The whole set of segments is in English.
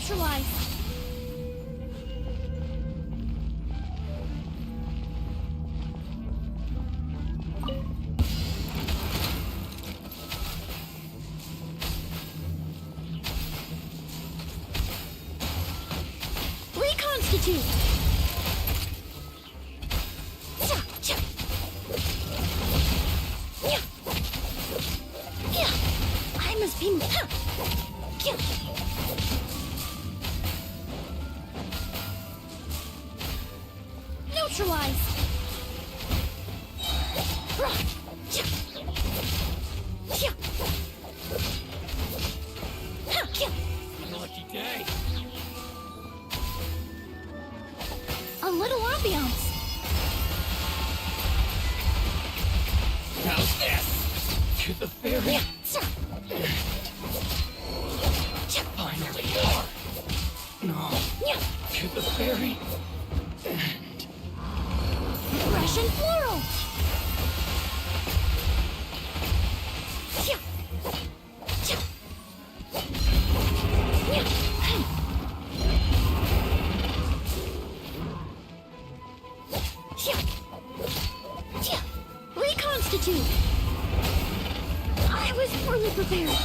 Neutralize. Reconstitute. I must be. Neutralize. Lucky day. A little ambiance. How's this? To the ferry. Finally. No. To the ferry. Fresh and floral. Reconstitute. I was poorly prepared.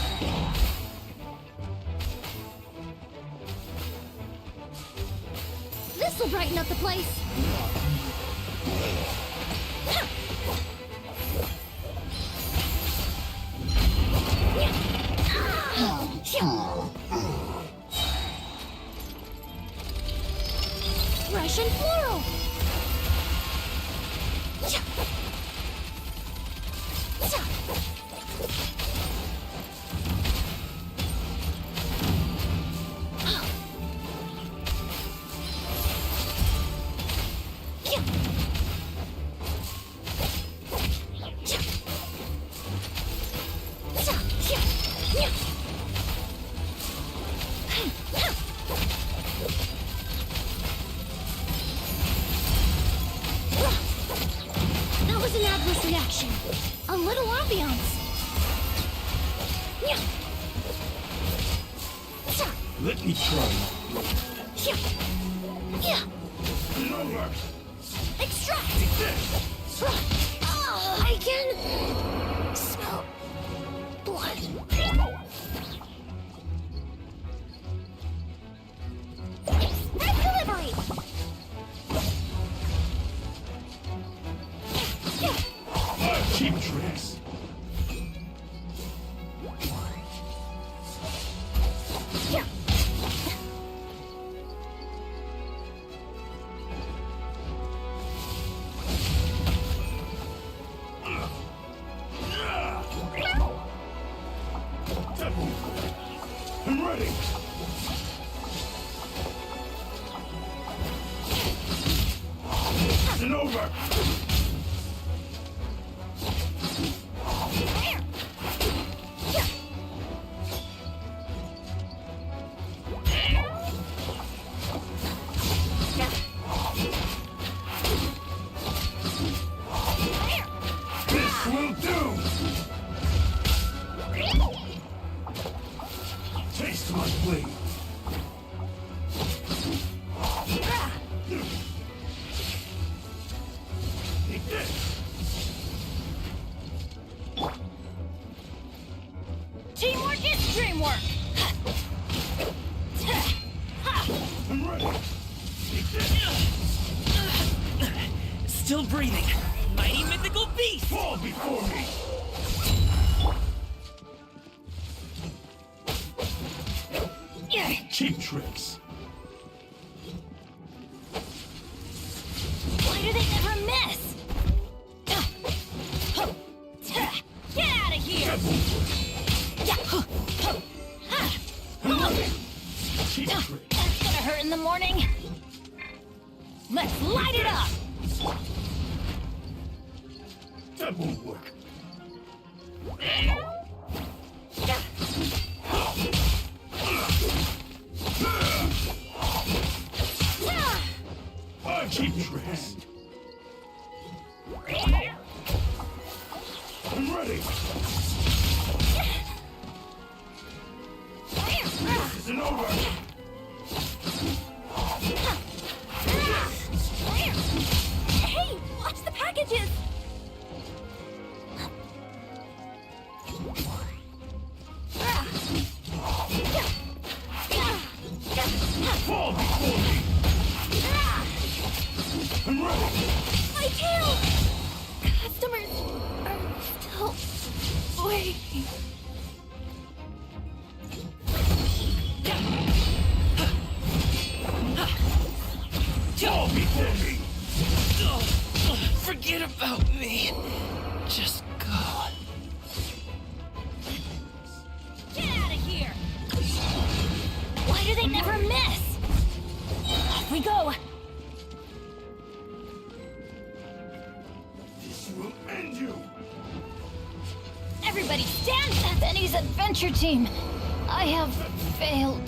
This'll brighten up the place. Fresh and floral. That was an adverse reaction. A little ambiance. Let me try. Extract! I can smell blood. Red delivery! Cheap tricks. I'm ready. It's over. This will do. Taste my blade. Take this. Teamwork is dreamwork! I'm ready. Take this. Still breathing. Mighty mythical beast! Fall before me. Cheap tricks. Why do they never miss? Get out of here! I'm ready. Cheap tricks. That's gonna hurt in the morning. Let's light it up! That won't work. Cheap tricks. I'm ready. This isn't over. edges! Fall before me! I'm ready! My tail! Customers are still waiting. Fall before me! Forget about me. Just go. Get out of here! Why do they never miss? Off we go! This will end you! Everybody stand at Benny's adventure team! I have failed.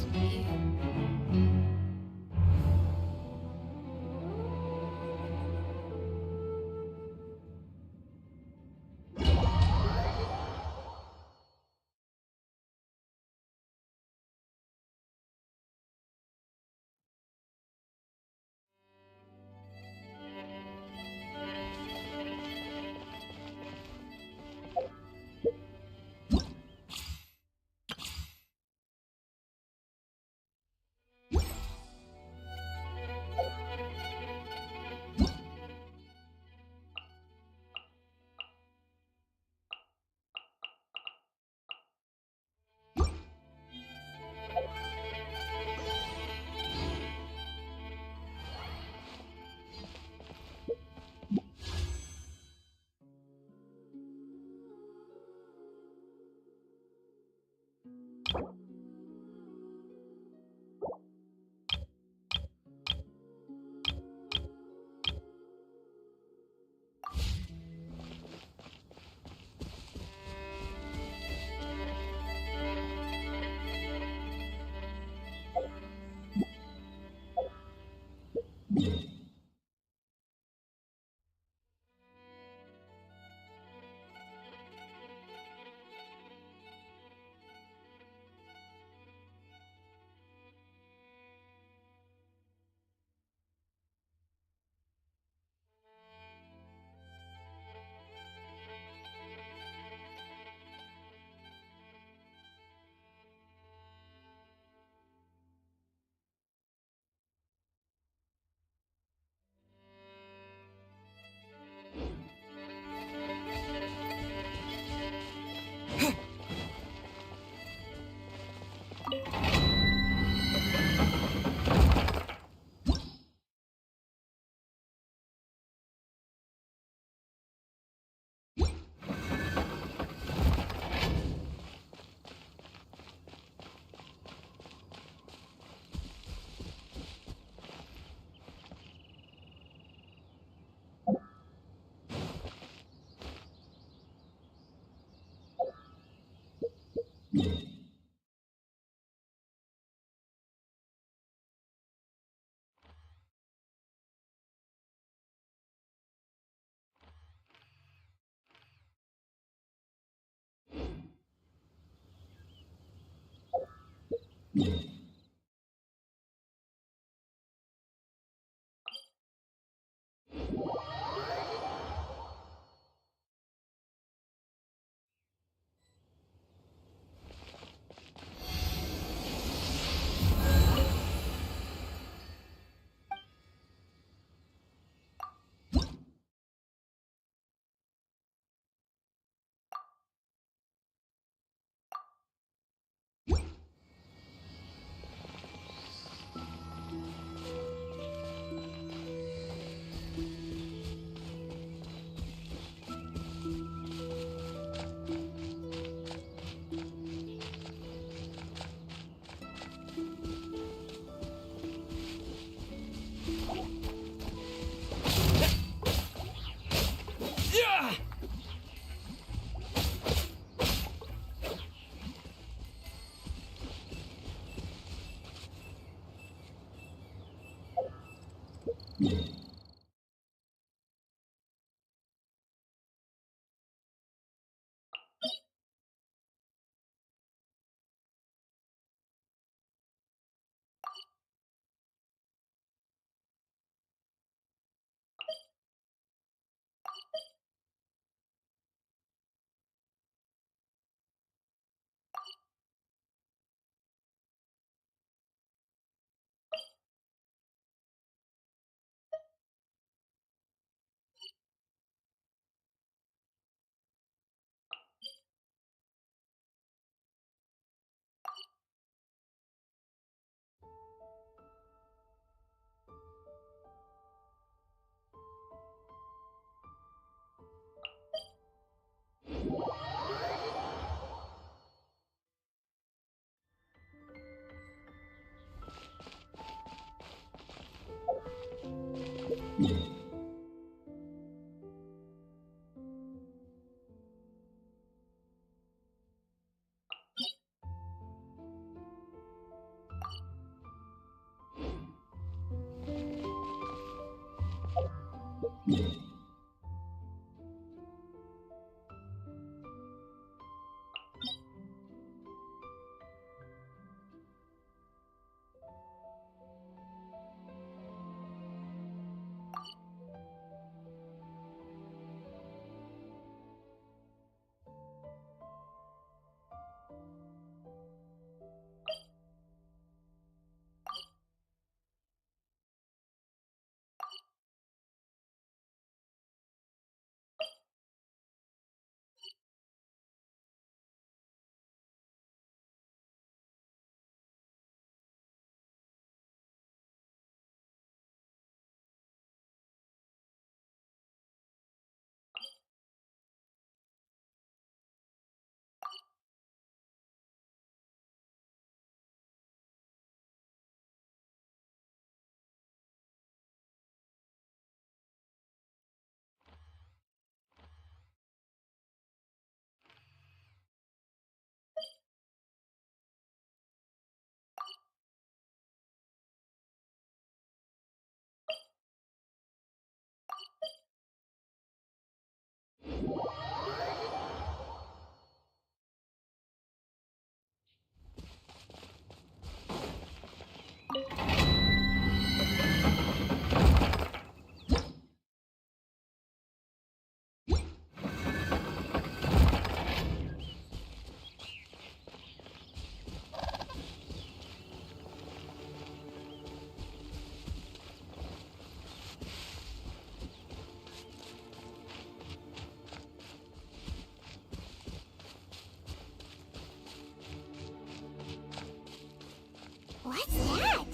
What's that?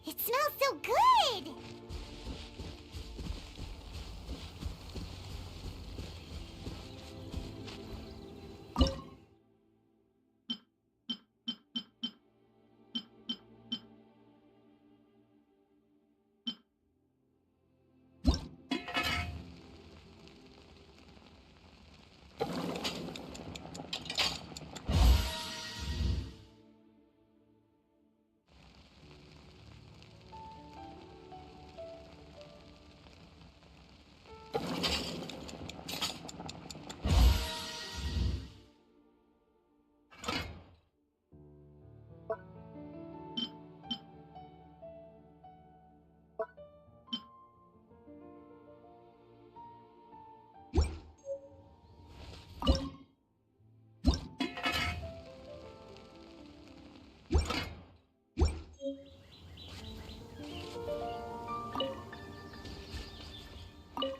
It smells so good!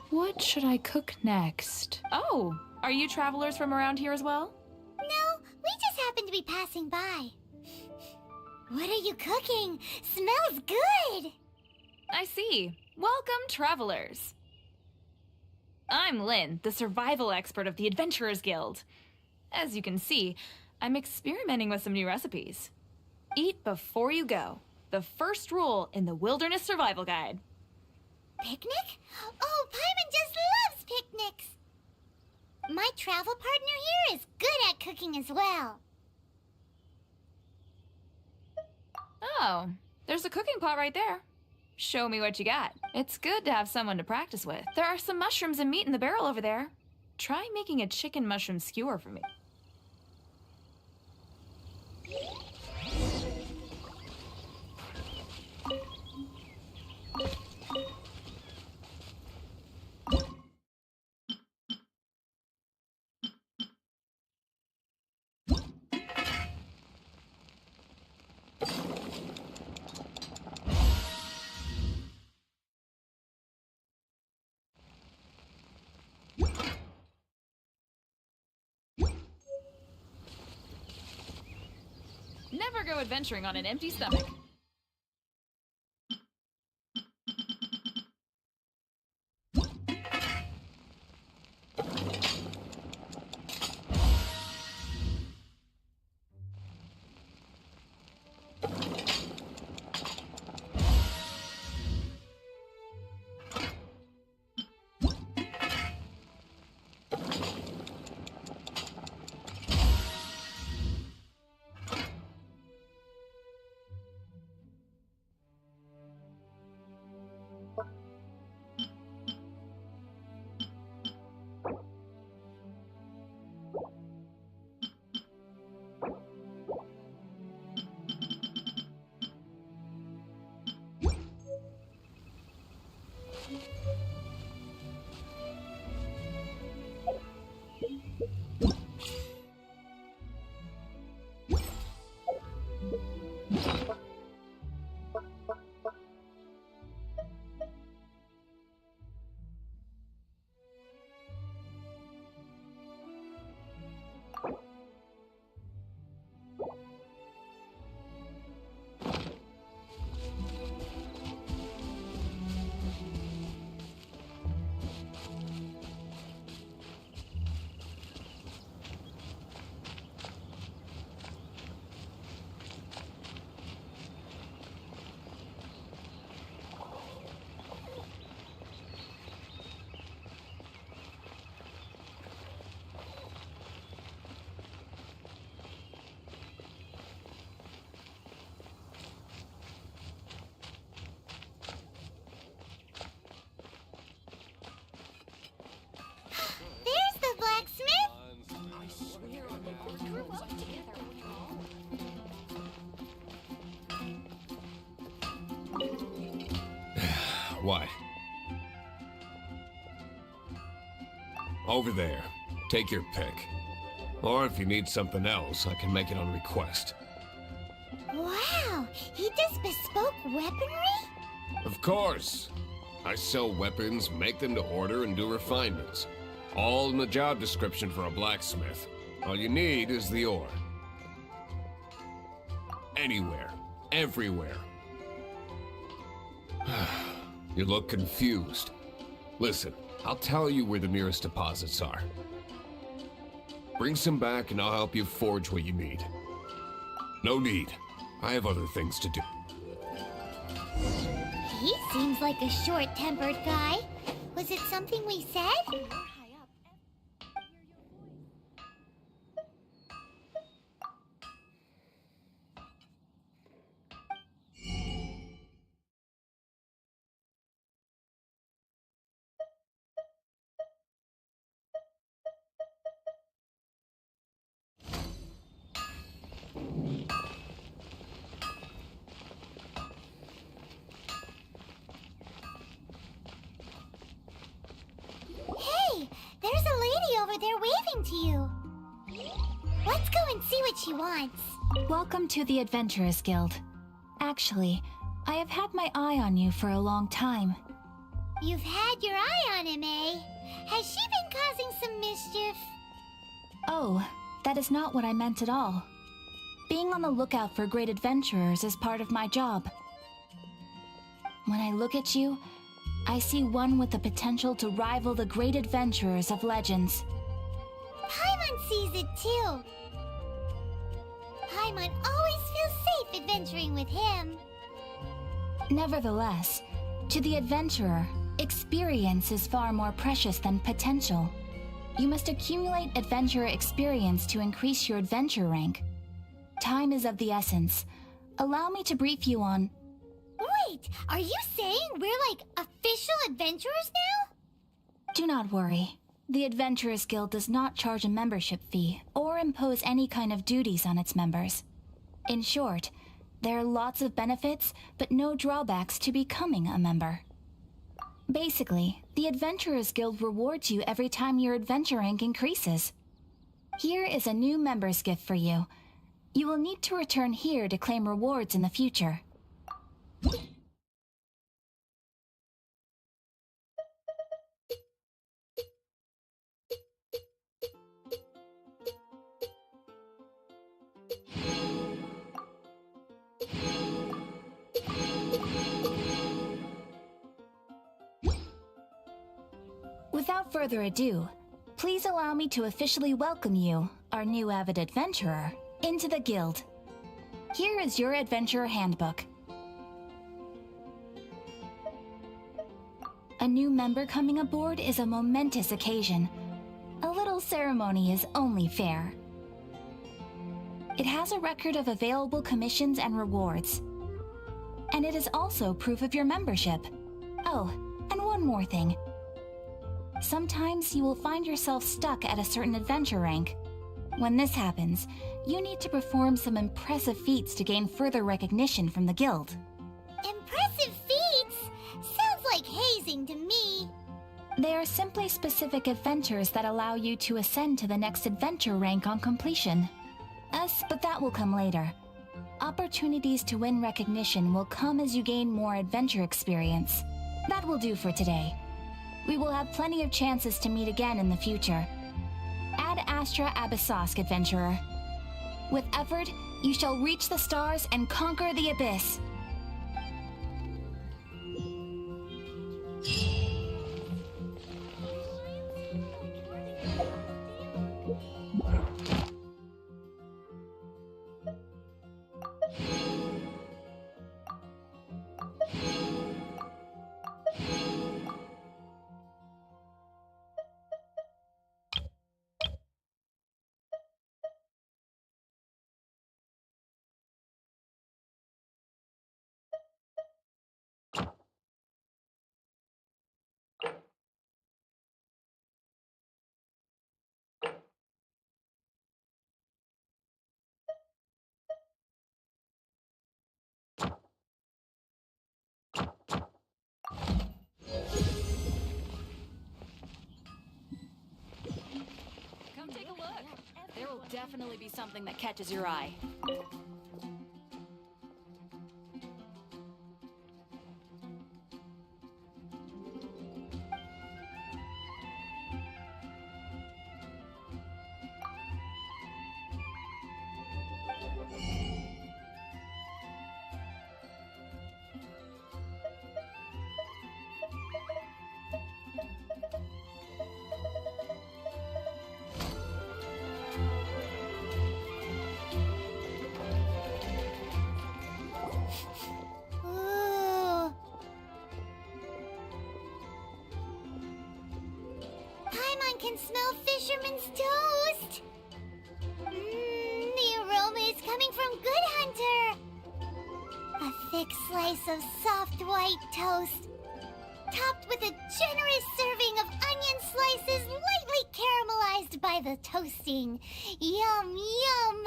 What should I cook next? Oh, are you travelers from around here as well? No, we just happened to be passing by. What are you cooking? Smells good! I see. Welcome, travelers. I'm Lynn, the survival expert of the Adventurers Guild. As you can see, I'm experimenting with some new recipes. Eat before you go. The first rule in the Wilderness Survival Guide. Picnic? Oh, Paimon just loves picnics! My travel partner here is good at cooking as well. Oh, there's a cooking pot right there. Show me what you got. It's good to have someone to practice with. There are some mushrooms and meat in the barrel over there. Try making a chicken mushroom skewer for me. Never go adventuring on an empty stomach. There's the blacksmith! What? Over there. Take your pick. Or if you need something else, I can make it on request. Wow, he does bespoke weaponry? Of course. I sell weapons, make them to order, and do refinements. All in the job description for a blacksmith. All you need is the ore. Anywhere. Everywhere. You look confused. Listen, I'll tell you where the nearest deposits are. Bring some back and I'll help you forge what you need. No need. I have other things to do. He seems like a short-tempered guy. Was it something we said? Hey, there's a lady over there waving to you. Let's go and see what she wants. Welcome to the Adventurers Guild. Actually, I have had my eye on you for a long time. You've had your eye on him, eh? Has she been causing some mischief? Oh, that is not what I meant at all. Being on the lookout for great adventurers is part of my job. When I look at you, I see one with the potential to rival the great adventurers of legends. Paimon sees it too. Paimon always feels safe adventuring with him. Nevertheless, to the adventurer, experience is far more precious than potential. You must accumulate adventurer experience to increase your adventure rank. Time is of the essence. Allow me to brief you on... Wait, are you saying we're like official adventurers now? Do not worry. The Adventurers Guild does not charge a membership fee or impose any kind of duties on its members. In short, there are lots of benefits, but no drawbacks to becoming a member. Basically, the Adventurers Guild rewards you every time your adventure rank increases. Here is a new member's gift for you. You will need to return here to claim rewards in the future. Without further ado, please allow me to officially welcome you, our new avid adventurer, into the guild. Here is your adventurer handbook. A new member coming aboard is a momentous occasion. A little ceremony is only fair. It has a record of available commissions and rewards. And it is also proof of your membership. Oh, and one more thing. Sometimes you will find yourself stuck at a certain adventure rank. When this happens, you need to perform some impressive feats to gain further recognition from the guild. Impressive feats? Sounds like hazing to me. They are simply specific adventures that allow you to ascend to the next adventure rank on completion. But that will come later. Opportunities to win recognition will come as you gain more adventure experience. That will do for today. We will have plenty of chances to meet again in the future. Ad Astra Abyssosk, adventurer. With effort, you shall reach the stars and conquer the abyss. Come take a look. There will definitely be something that catches your eye. Anyone can smell fisherman's toast. The aroma is coming from Good Hunter. A thick slice of soft white toast, topped with a generous serving of onion slices lightly caramelized by the toasting. Yum, yum!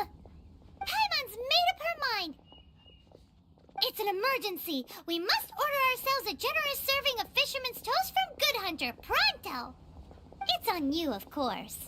Paimon's made up her mind! It's an emergency! We must order ourselves a generous serving of fisherman's toast from Good Hunter, pronto! It's on you, of course.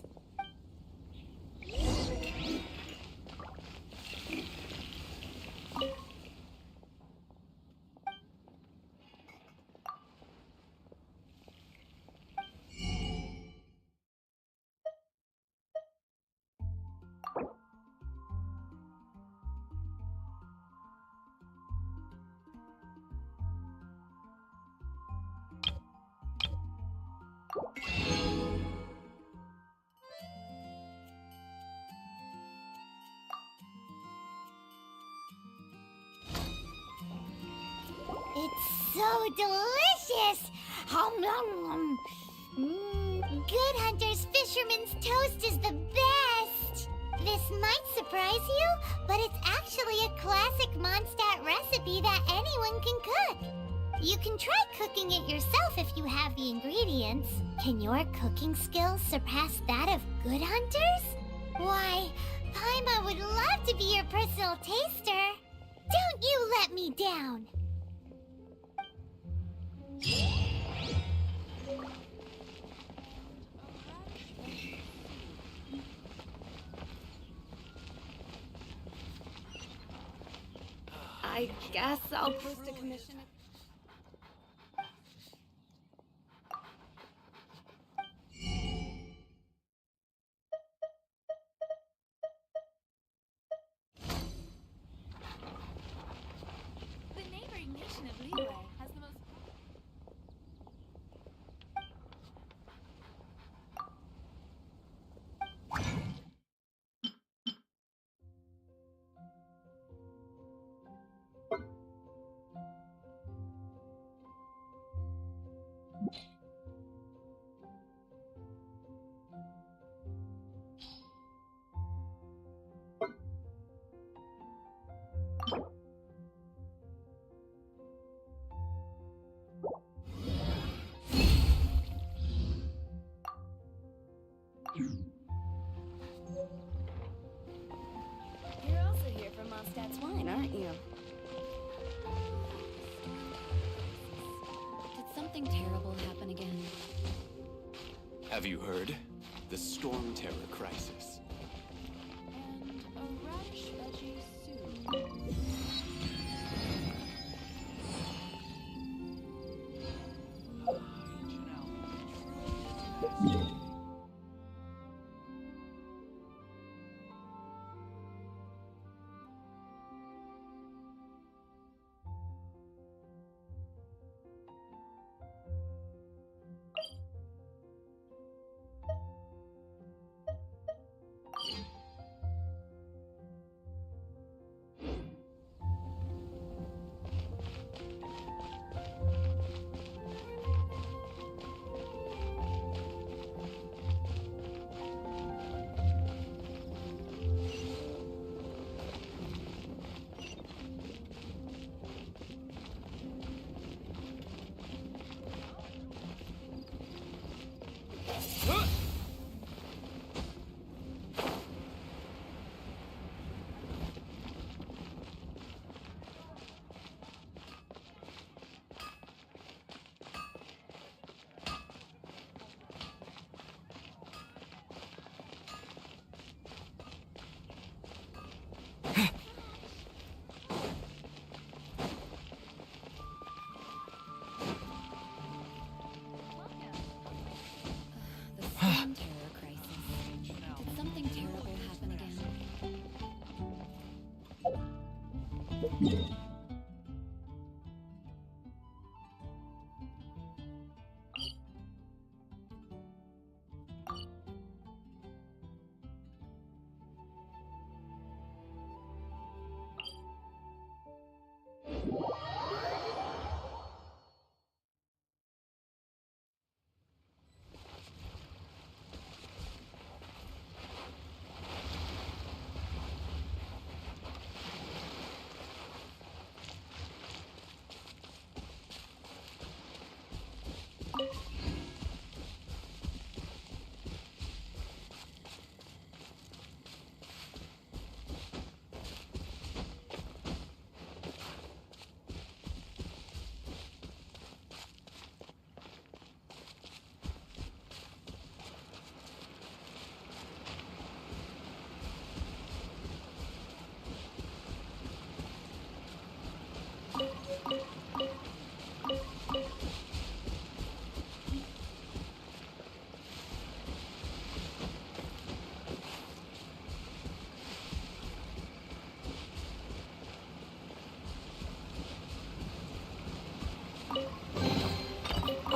It's so delicious! Hum, nom, nom. Good Hunter's Fisherman's Toast is the best! This might surprise you, but it's actually a classic Mondstadt recipe that anyone can cook. You can try cooking it yourself if you have the ingredients. Can your cooking skills surpass that of Good Hunter's? Why, Paima would love to be your personal taster. Don't you let me down! I guess I'll post a commission. The neighboring nation of Liyue has the most... You're also here from Mondstadt's wine, aren't you? Did something terrible happen again? Have you heard? The Storm Terror crisis. And a radish veggie soup.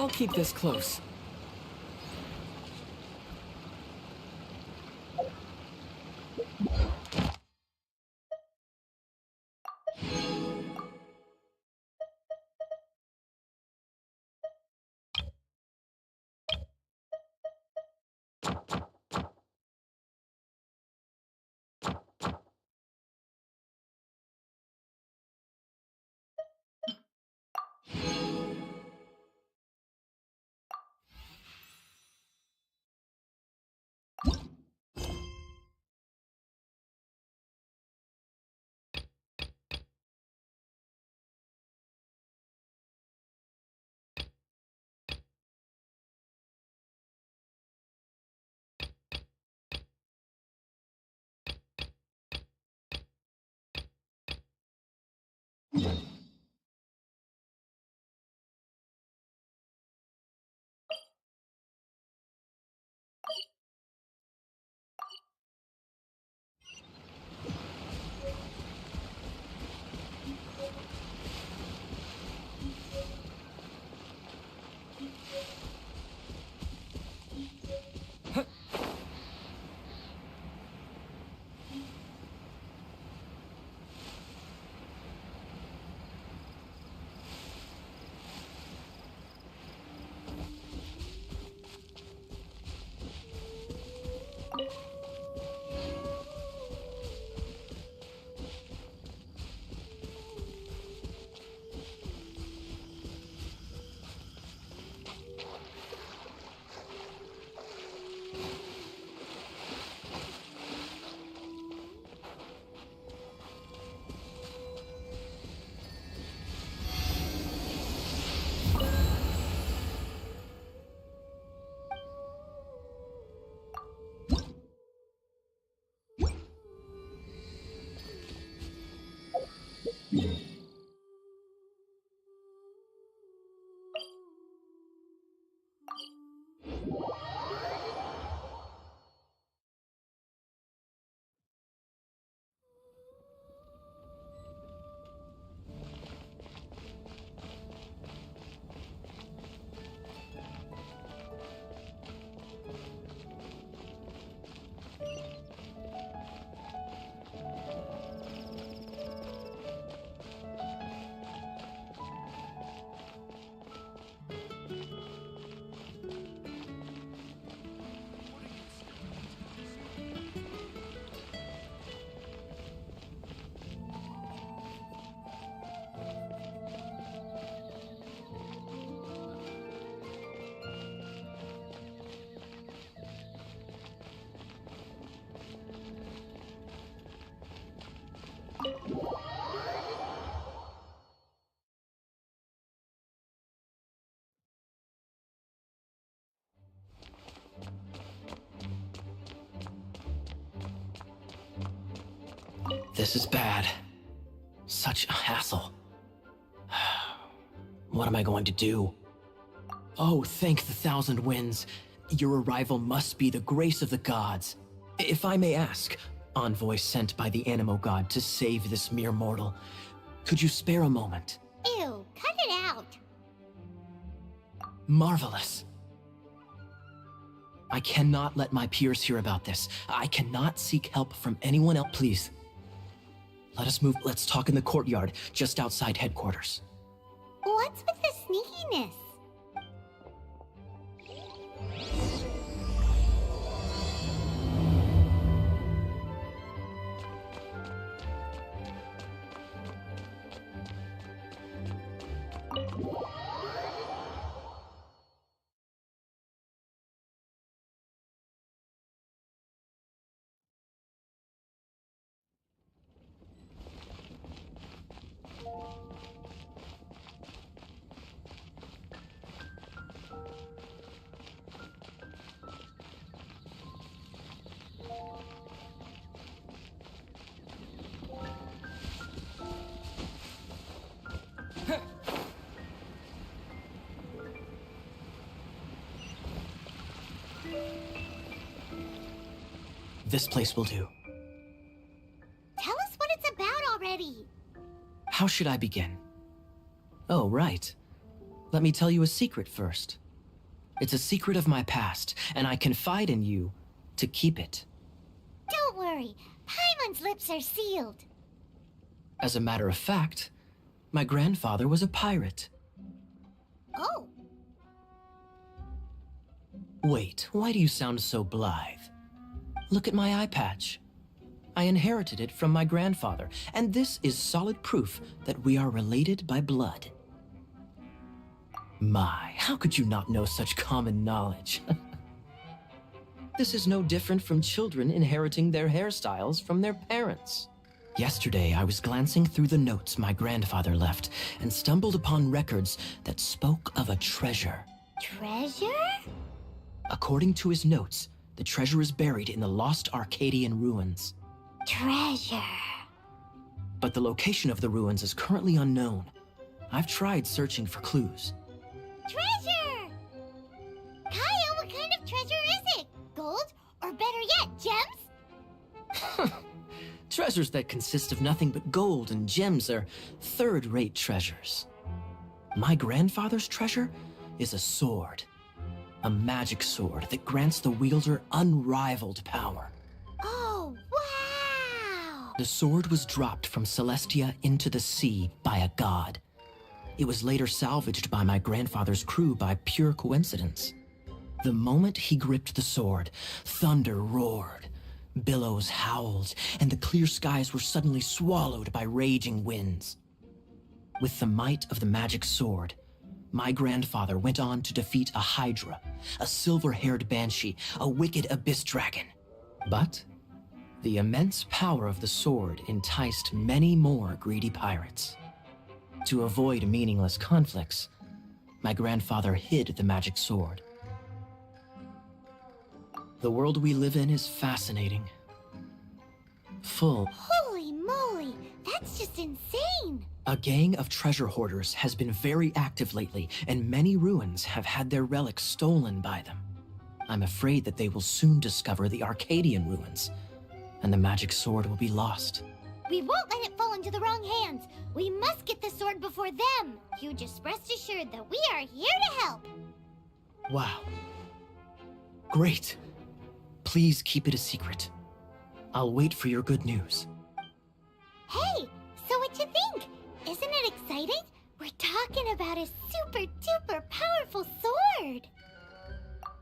I'll keep this close. This is bad. Such a hassle. What am I going to do? Oh, thank the thousand winds. Your arrival must be the grace of the gods. If I may ask, envoy sent by the Animo god to save this mere mortal, could you spare a moment? Ew, cut it out. Marvelous. I cannot let my peers hear about this. I cannot seek help from anyone else. Please. Let us move. Let's talk in the courtyard, just outside headquarters. What's with the sneakiness? This place will do. Tell us what it's about already. How should I begin? Oh, right. let me tell you a secret first. It's a secret of my past, and I confide in you to keep it. Don't worry, Paimon's lips are sealed. As a matter of fact, my grandfather was a pirate. Oh, Wait, why do you sound so blithe? Look at my eye patch. I inherited it from my grandfather, and this is solid proof that we are related by blood. My, how could you not know such common knowledge? This is no different from children inheriting their hairstyles from their parents. Yesterday, I was glancing through the notes my grandfather left and stumbled upon records that spoke of a treasure. treasure? According to his notes, the treasure is buried in the lost Arcadian ruins. Treasure. But the location of the ruins is currently unknown. I've tried searching for clues. Treasure! Kaya, what kind of treasure is it? Gold? Or better yet, gems? Treasures that consist of nothing but gold and gems are third-rate treasures. My grandfather's treasure is a sword. A magic sword that grants the wielder unrivaled power. Oh, wow! The sword was dropped from Celestia into the sea by a god. It was later salvaged by my grandfather's crew by pure coincidence. The moment he gripped the sword, thunder roared, billows howled, and the clear skies were suddenly swallowed by raging winds. With the might of the magic sword, my grandfather went on to defeat a hydra, a silver-haired banshee, a wicked abyss dragon. But the immense power of the sword enticed many more greedy pirates. To avoid meaningless conflicts, my grandfather hid the magic sword. The world we live in is fascinating. Full. Holy moly, that's just insane! A gang of treasure hoarders has been very active lately, and many ruins have had their relics stolen by them. I'm afraid that they will soon discover the Arcadian ruins, and the magic sword will be lost. We won't let it fall into the wrong hands. We must get the sword before them. You just rest assured that we are here to help. Wow. Great. Please keep it a secret. I'll wait for your good news. Hey, so what you think? Isn't it exciting? We're talking about a super duper powerful sword.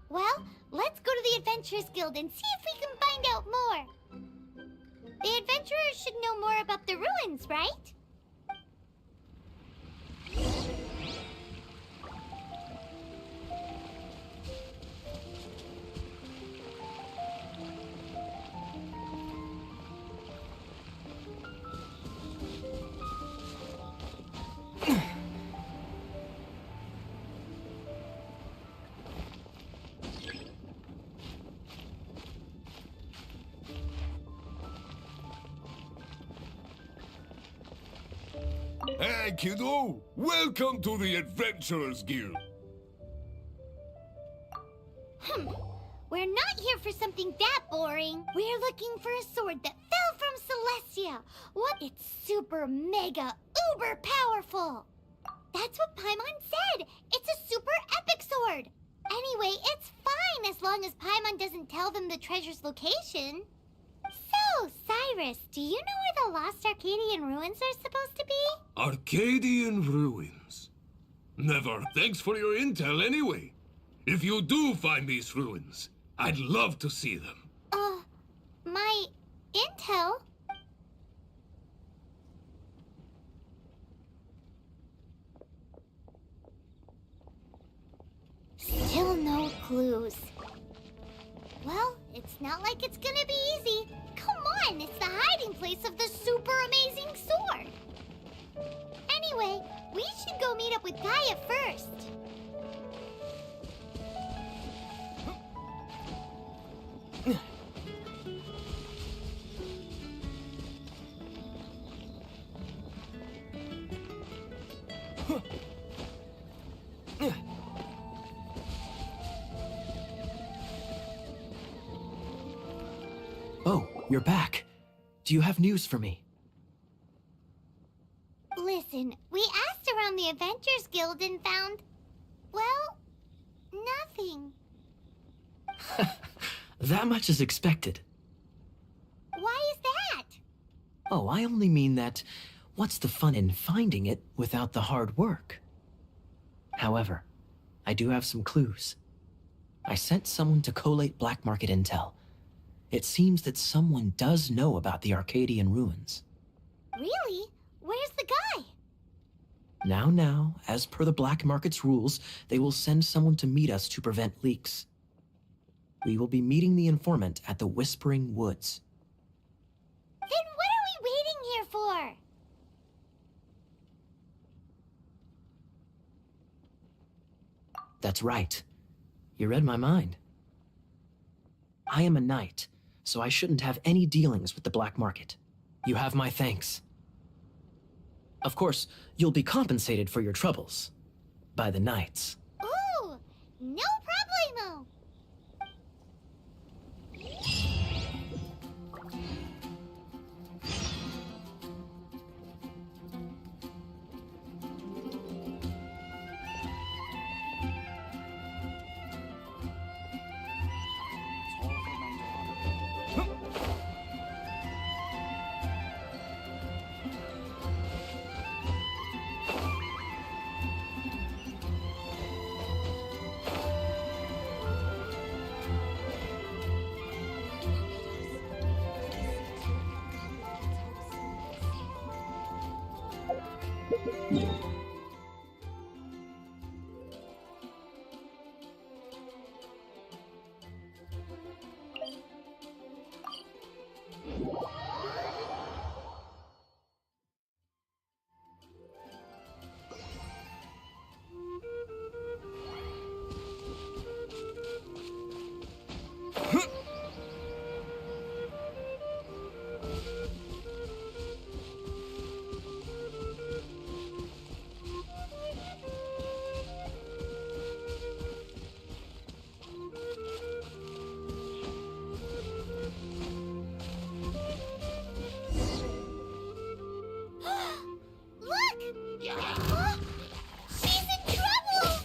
Well, let's go to the Adventurers Guild and see if we can find out more. The adventurers should know more about the ruins, right? Hey, kiddo! Welcome to the Adventurers Guild. We're not here for something that boring. We're looking for a sword that fell from Celestia. What? It's super mega uber powerful. That's what Paimon said. It's a super epic sword. Anyway, it's fine as long as Paimon doesn't tell them the treasure's location. So, Cyrus, do you know where the lost Arcadian ruins are supposed to be? Arcadian ruins. Never. Thanks for your intel anyway. If you do find these ruins, I'd love to see them. My intel? Still no clues. Well, it's not like it's gonna be easy. Come on, it's the hiding place of the super amazing sword. Anyway, we should go meet up with Gaia first. Oh, you're back. Do you have news for me? Listen, we asked around the Adventurers Guild and found Well, nothing. That much is expected. Why is that? Oh, I only mean that what's the fun in finding it without the hard work? However, I do have some clues. I sent someone to collate black market intel. It seems that someone does know about the Arcadian ruins. Really? Where's the guy? Now, as per the black market's rules, they will send someone to meet us to prevent leaks. We will be meeting the informant at the Whispering Woods. Then what are we waiting here for? That's right. You read my mind. I am a knight, so I shouldn't have any dealings with the black market. You have my thanks. Of course, you'll be compensated for your troubles. By the knights. Ooh, no problemo. She's in trouble!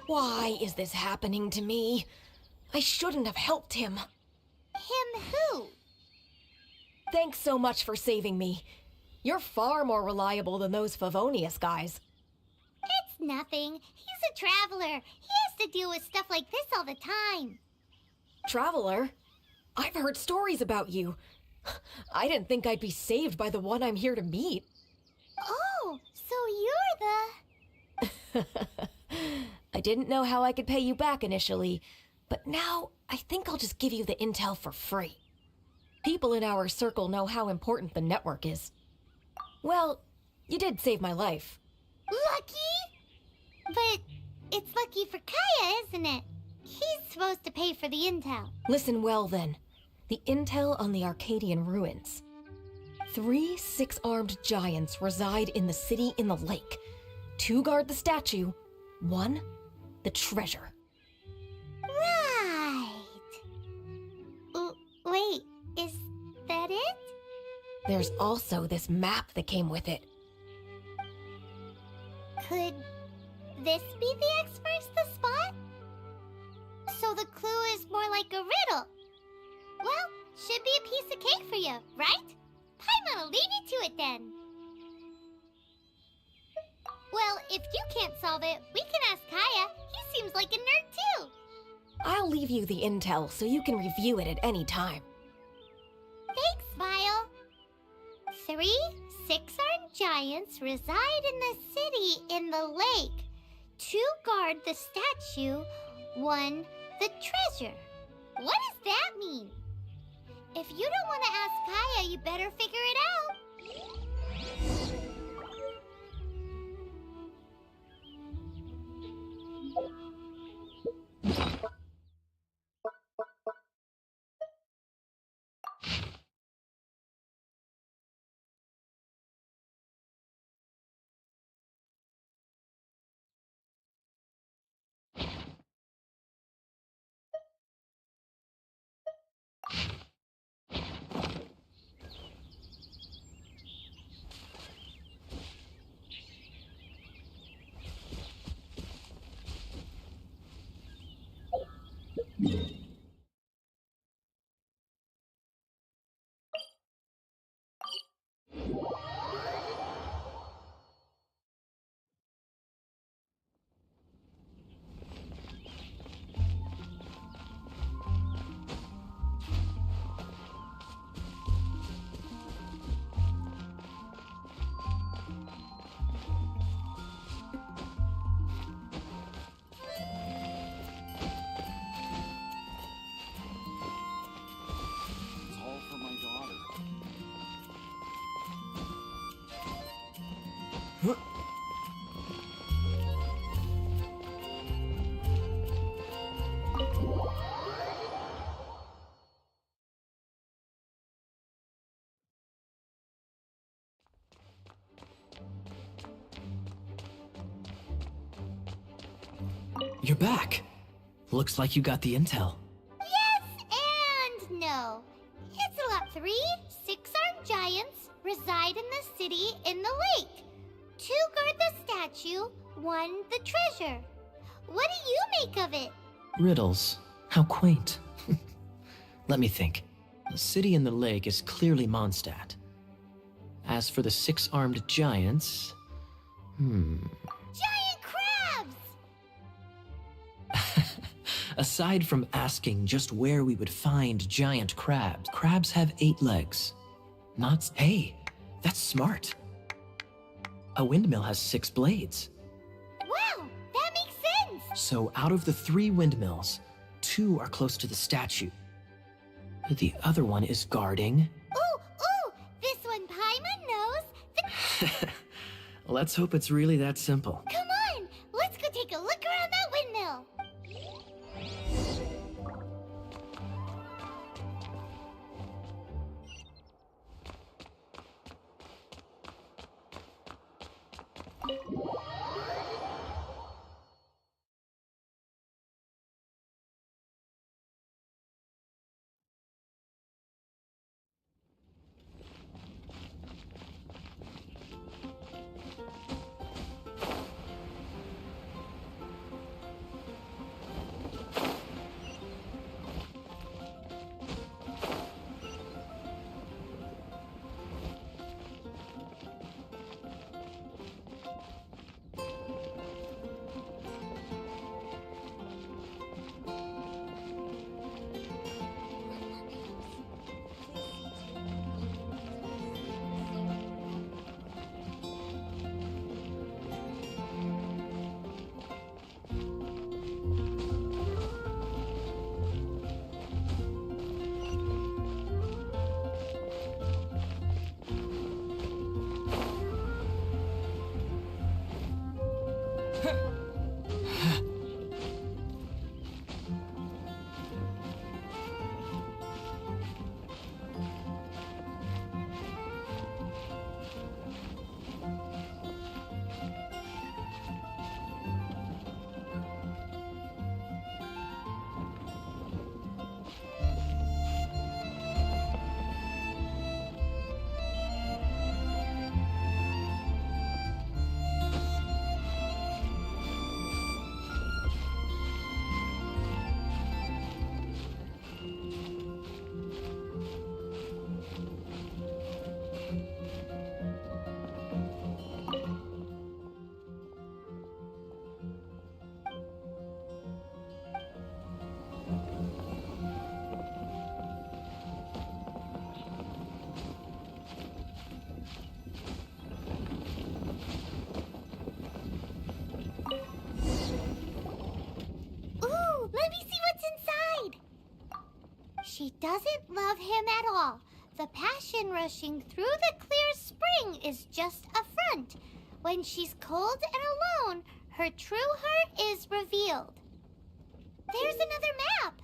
Why is this happening to me? I shouldn't have helped him. Him who? Thanks so much for saving me. You're far more reliable than those Favonius guys. It's nothing. He's a traveler. He has to deal with stuff like this all the time. Traveler? I've heard stories about you. I didn't think I'd be saved by the one I'm here to meet. Oh, so you're the... I didn't know how I could pay you back initially, but now I think I'll just give you the intel for free. People in our circle know how important the network is. Well, you did save my life. Lucky? But it's lucky for Kaya, isn't it? He's supposed to pay for the intel. Listen well then. The intel on the Arcadian ruins. 3 6-armed giants reside in the city in the lake. 2 guard the statue, 1 the treasure. Right. Wait, is that it? There's also this map that came with it. Could this be the experts the spot? So the clue is more like a riddle. Well, should be a piece of cake for you, right? Paimon'll leave you to it then. Well, if you can't solve it, we can ask Kaya. He seems like a nerd too. I'll leave you the intel so you can review it at any time. Thanks, Vile. 3 6-armed giants reside in the city in the lake. 2 guard the statue, 1 the treasure. What does that mean? If you don't want to ask Kaya, you better figure it out. It's all for my daughter. You're back. Looks like you got the intel. Yes and no. It's lot 3, 6-armed giants reside in the city in the lake. 2 guard the statue, 1 the treasure. What do you make of it? Riddles. How quaint. Let me think. The city in the lake is clearly Mondstadt. As for the 6-armed giants... Giant crabs! Aside from asking just where we would find giant crabs, crabs have 8 legs. Hey, that's smart. A windmill has 6 blades. Wow, that makes sense! So out of the 3 windmills, 2 are close to the statue. The other one is guarding... Ooh, this one Paimon knows. Let's hope it's really that simple. Come on, let's go take a look around that windmill. Let me see what's inside. She doesn't love him at all. The passion rushing through the clear spring is just a front. When she's cold and alone, her true heart is revealed. There's another map.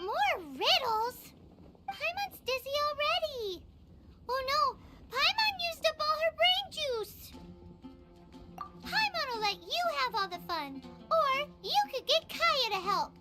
More riddles? Paimon's dizzy already. Oh no, Paimon used up all her brain juice. Paimon will let you have all the fun, or you could get Kaya to help.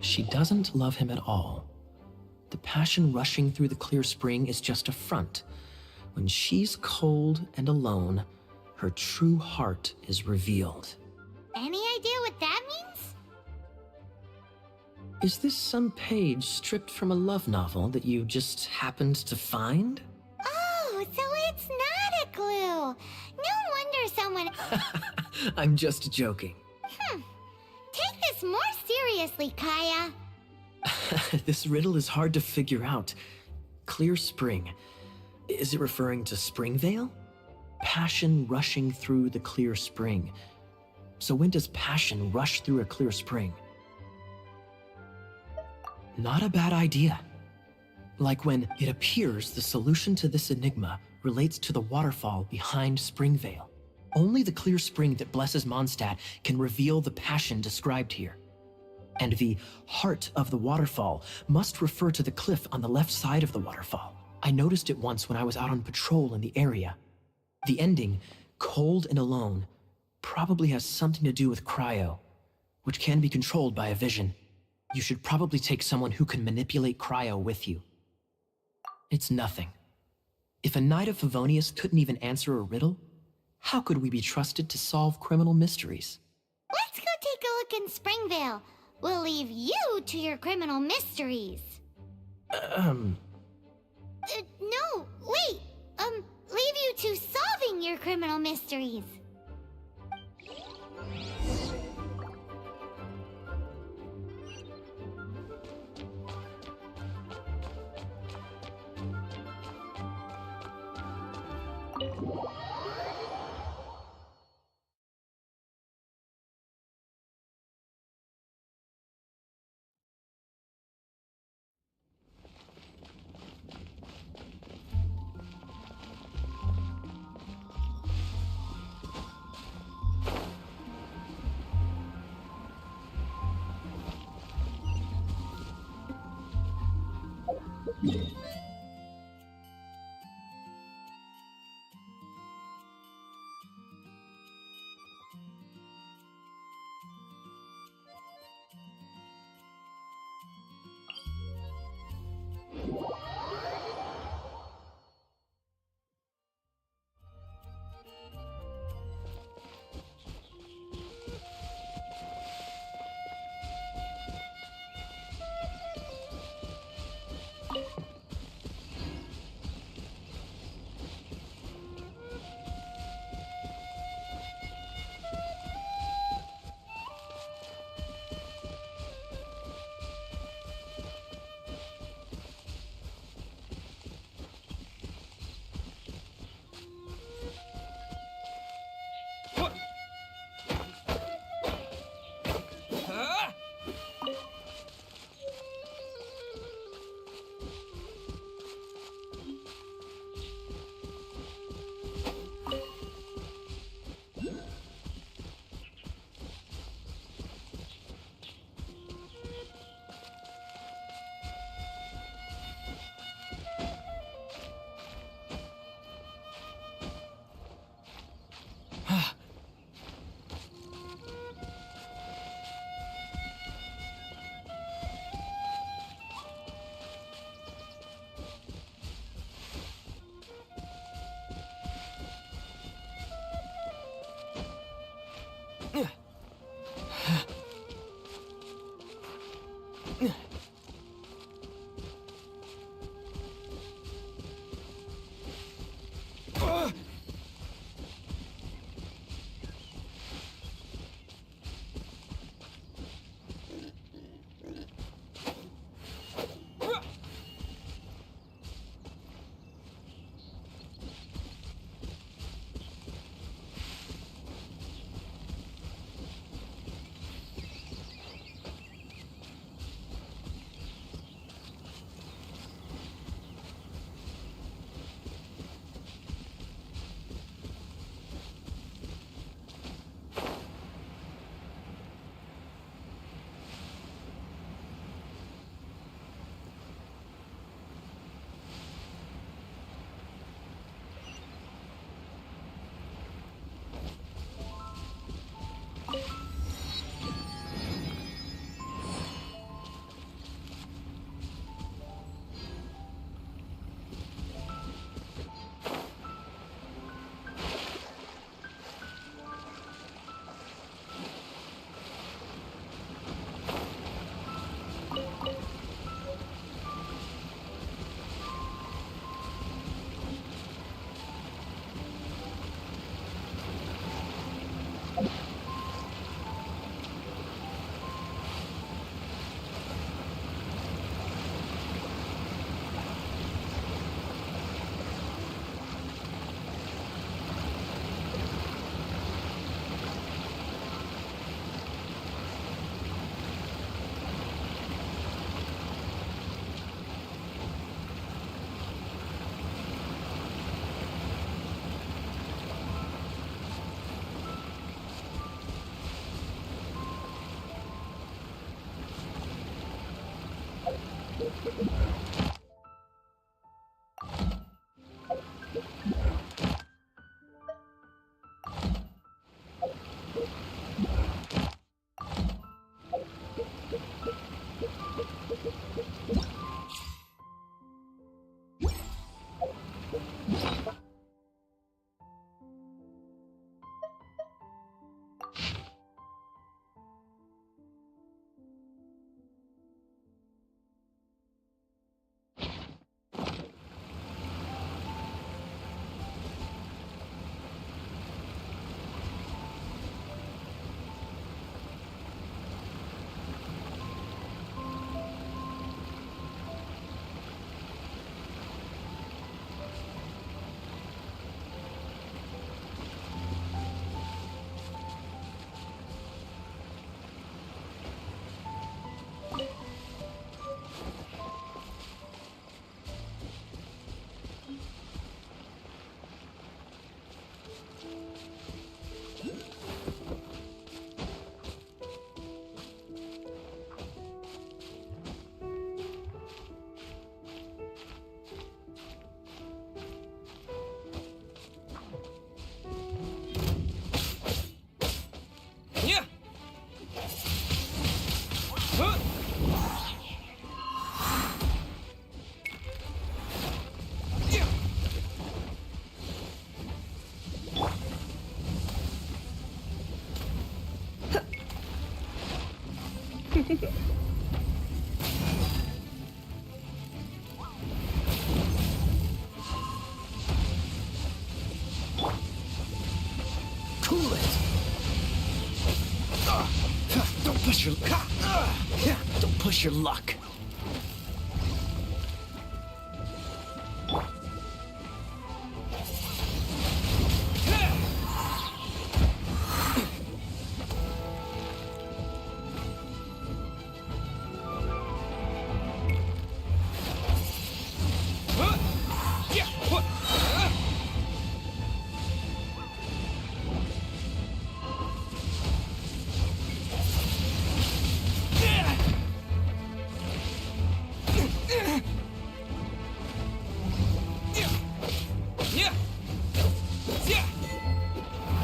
She doesn't love him at all. The passion rushing through the clear spring is just a front. When she's cold and alone, her true heart is revealed. Any idea what that means? Is this some page stripped from a love novel that you just happened to find? Oh, so it's not a clue. No wonder someone... I'm just joking. Take this more seriously, Kaya. This riddle is hard to figure out. Clear spring. Is it referring to Springvale? Passion rushing through the clear spring. So when does passion rush through a clear spring? Not a bad idea. Like when it appears the solution to this enigma relates to the waterfall behind Springvale. Only the clear spring that blesses Mondstadt can reveal the passion described here. And the heart of the waterfall must refer to the cliff on the left side of the waterfall. I noticed it once when I was out on patrol in the area. The ending, cold and alone, probably has something to do with cryo, which can be controlled by a vision. You should probably take someone who can manipulate cryo with you. It's nothing. If a Knight of Favonius couldn't even answer a riddle, how could we be trusted to solve criminal mysteries? Let's go take a look in Springvale. We'll leave you to your criminal mysteries. No, wait. Leave you to solving your criminal mysteries. Cool it! Don't push your... Don't push your luck.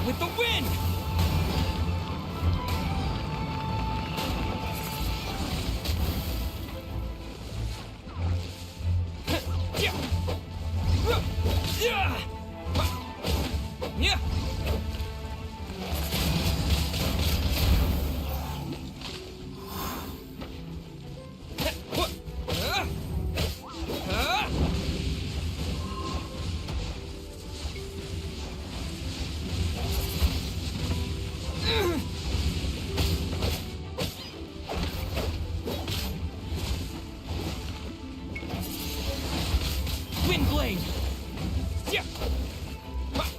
With the wind! Wind blade! Yeah!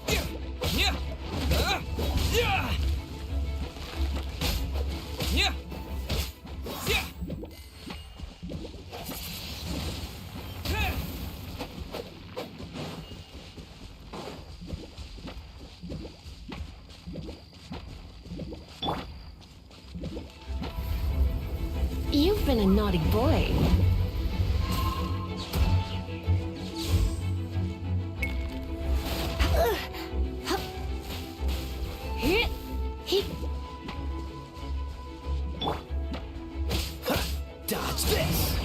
Yeah! Yeah! Yeah! Yeah! Yeah! You've been a naughty boy. Dodge this!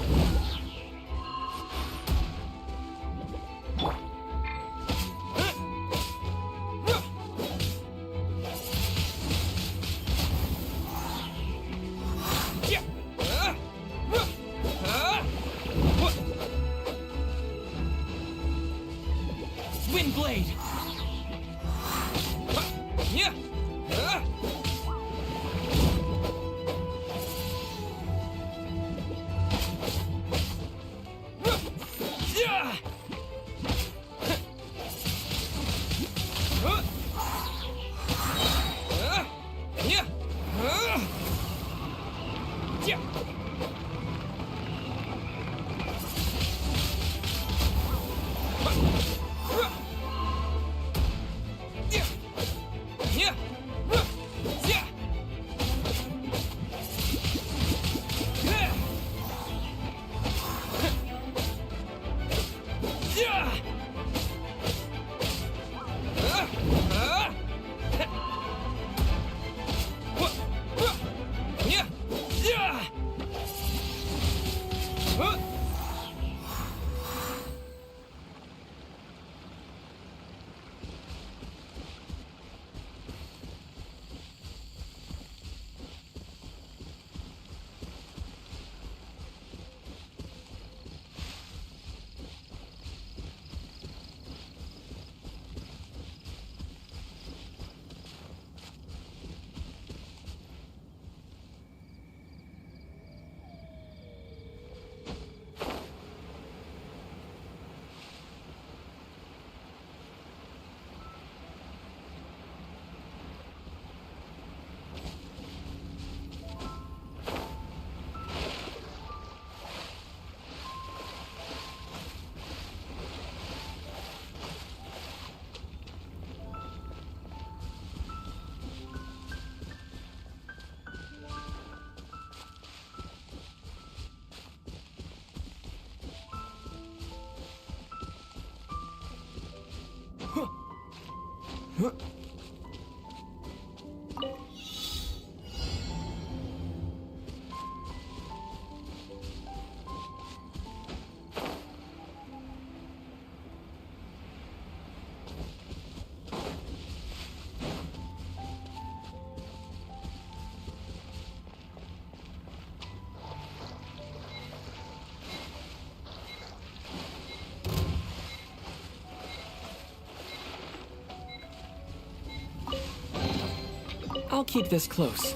Wind blade! Yeah! I'll keep this close.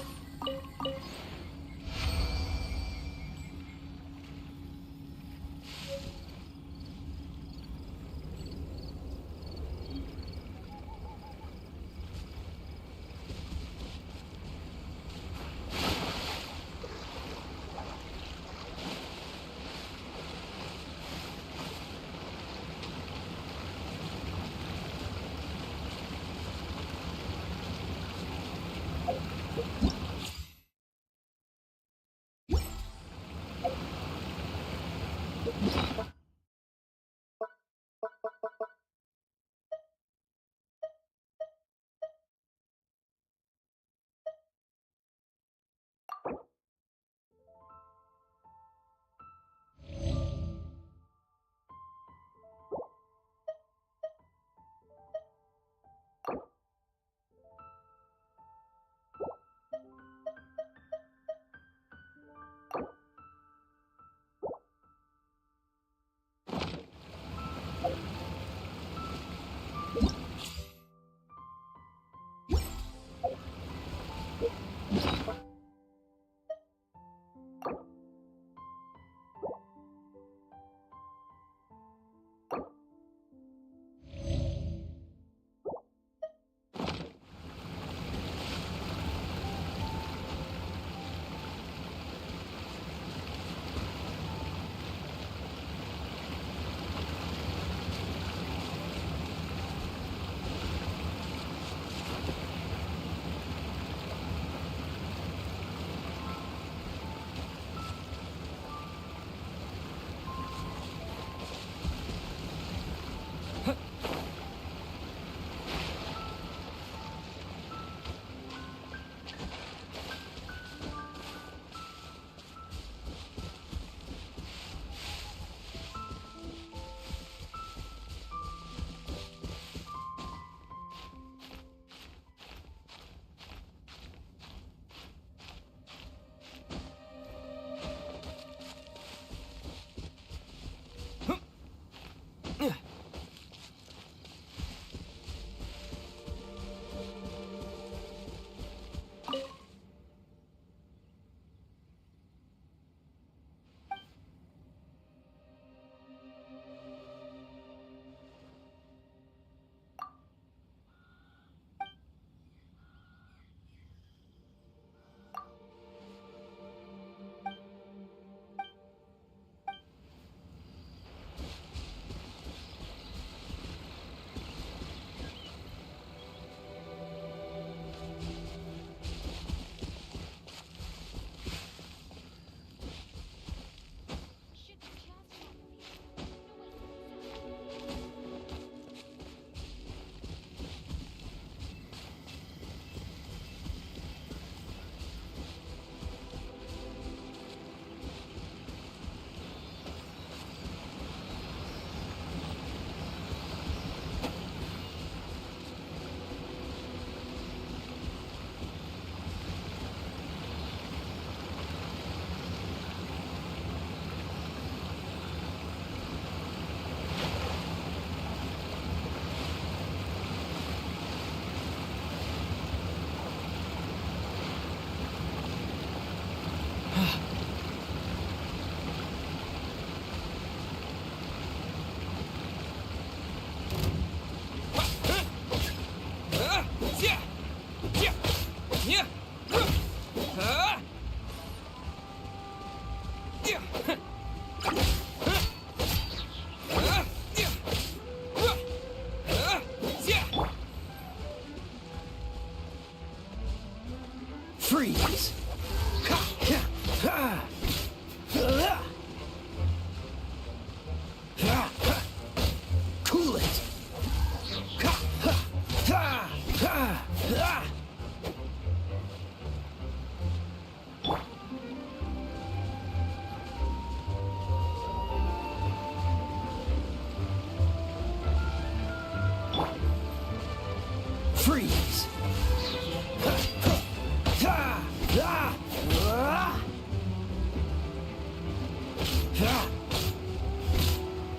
Freeze!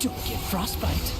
Don't get frostbite.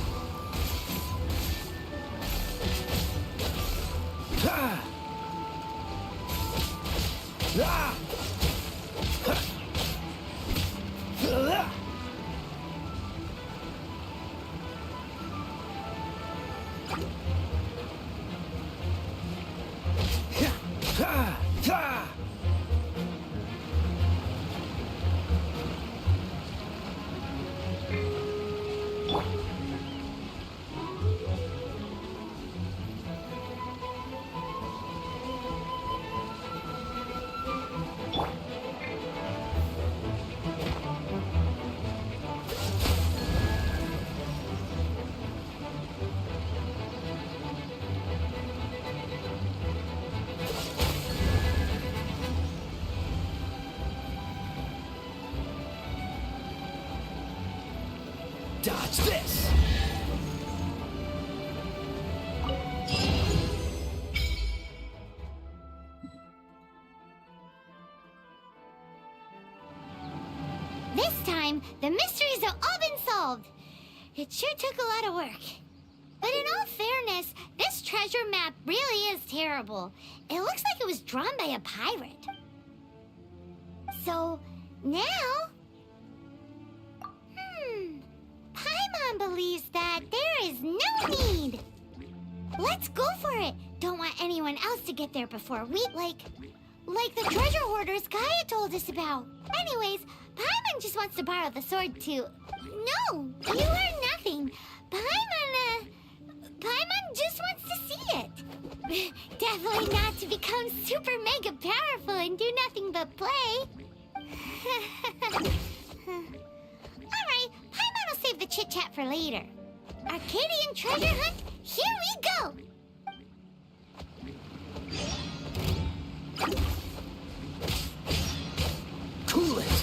Dodge this! This time, the mysteries have all been solved. It sure took a lot of work. But in all fairness, this treasure map really is terrible. It looks like it was drawn by a pirate. So, now... Paimon believes that there is no need. Let's go for it. Don't want anyone else to get there before we, like the treasure hoarders Gaia told us about. Anyways, Paimon just wants to borrow the sword too. No, you heard nothing. Paimon just wants to see it. Definitely not to become super mega powerful and do nothing but play. Alright, Paimon will save the chit-chat for later. Arcadian treasure hunt, here we go! Cool it!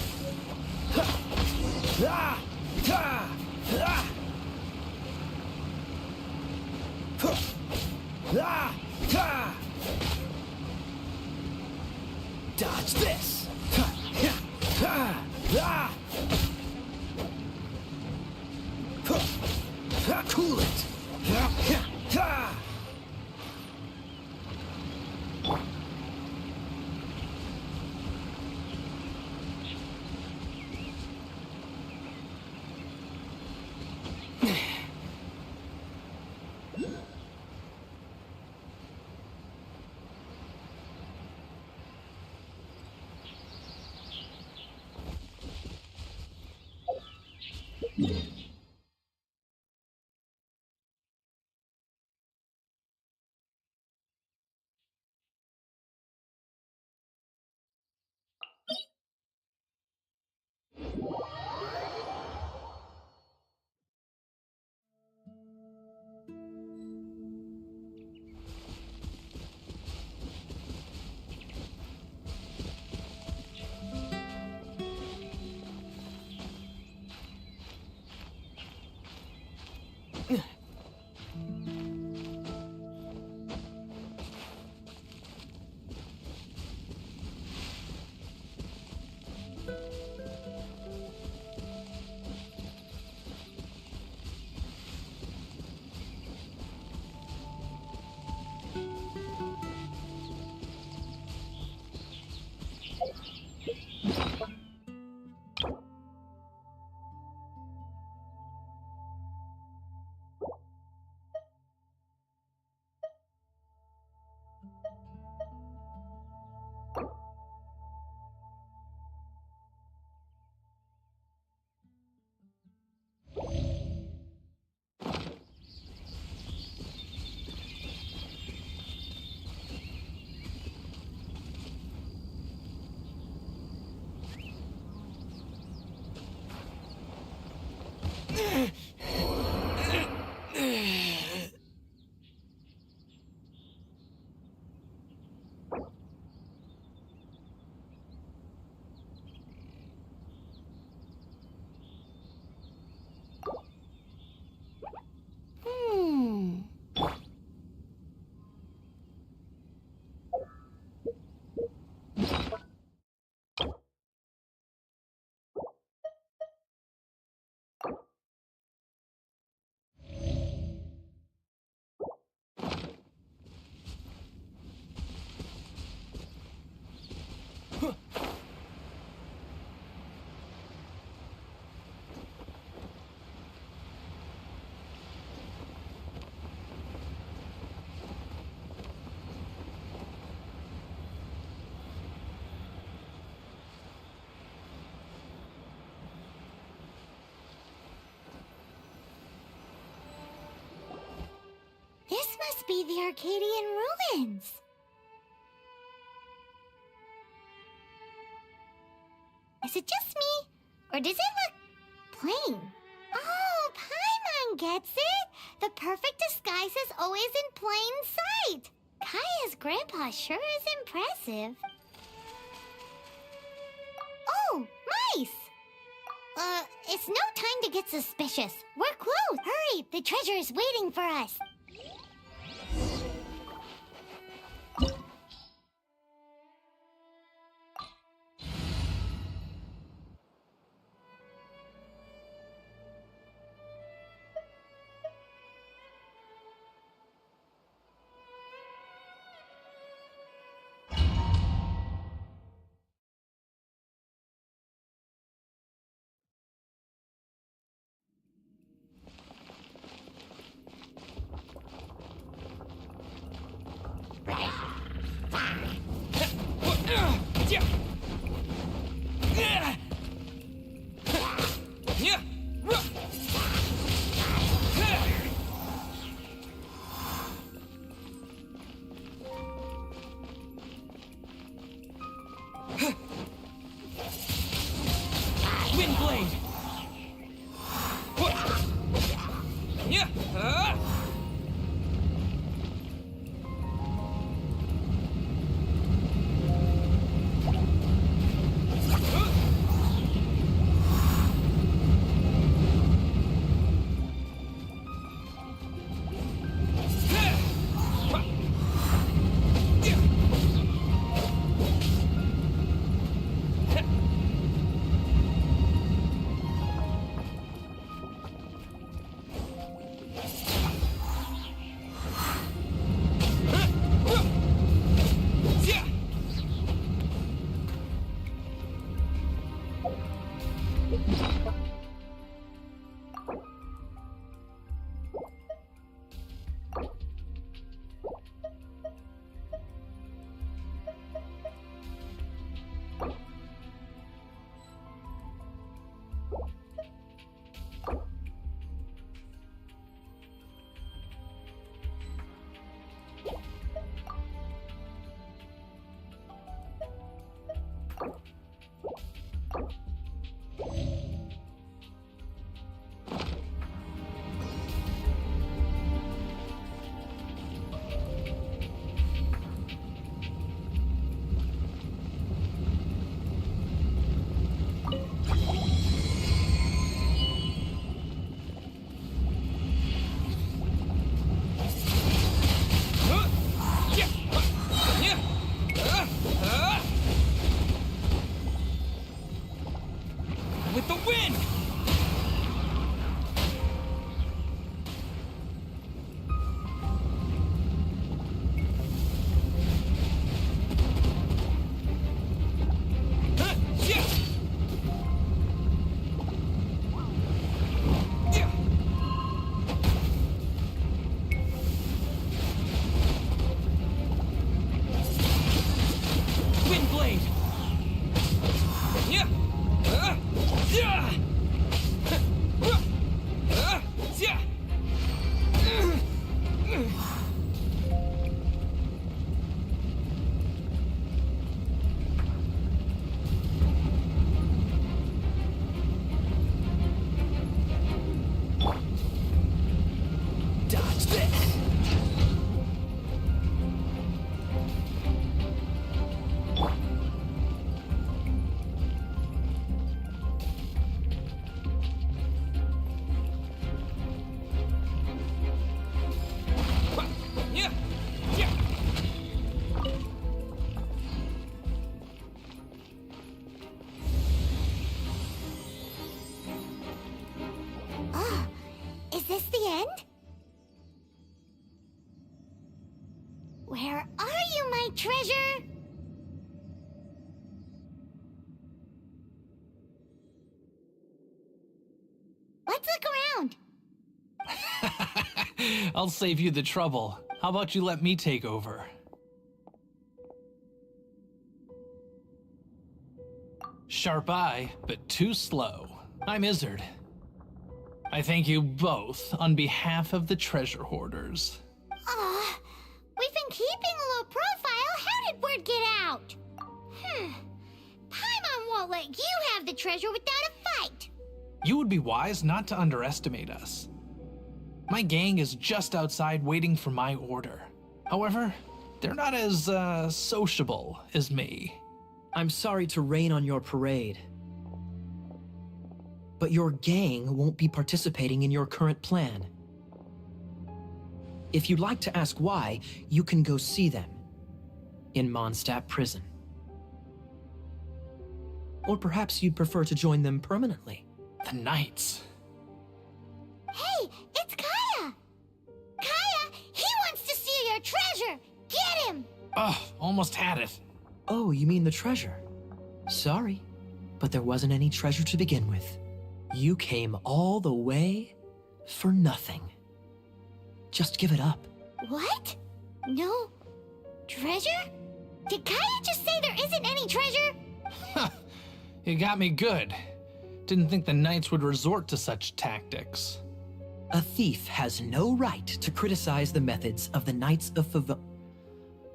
Dodge this! Cool it! be the Arcadian ruins. Is it just me? Or does it look plain? Oh, Paimon gets it! The perfect disguise is always in plain sight! Kaya's grandpa sure is impressive. Oh, mice! It's no time to get suspicious. We're close! Hurry, the treasure is waiting for us! Windblade! With the wind! Windblade! Dodge this! Oh, is this the end? Where are you, my treasure? Let's look around. I'll save you the trouble. How about you let me take over? Sharp eye, but too slow. I'm Izzard. I thank you both on behalf of the treasure hoarders. Ah, but you have the treasure without a fight. You would be wise not to underestimate us. My gang is just outside waiting for my order. However, they're not as, sociable as me. I'm sorry to rain on your parade, but your gang won't be participating in your current plan. If you'd like to ask why, you can go see them in Mondstadt prison. Or perhaps you'd prefer to join them permanently. The Knights. Hey, it's Kaya! Kaya, he wants to steal your treasure! Get him! Ugh, almost had it. Oh, you mean the treasure? Sorry, but there wasn't any treasure to begin with. You came all the way for nothing. Just give it up. What? No treasure? Did Kaya just say there isn't any treasure? You got me good. Didn't think the Knights would resort to such tactics. A thief has no right to criticize the methods of the Knights of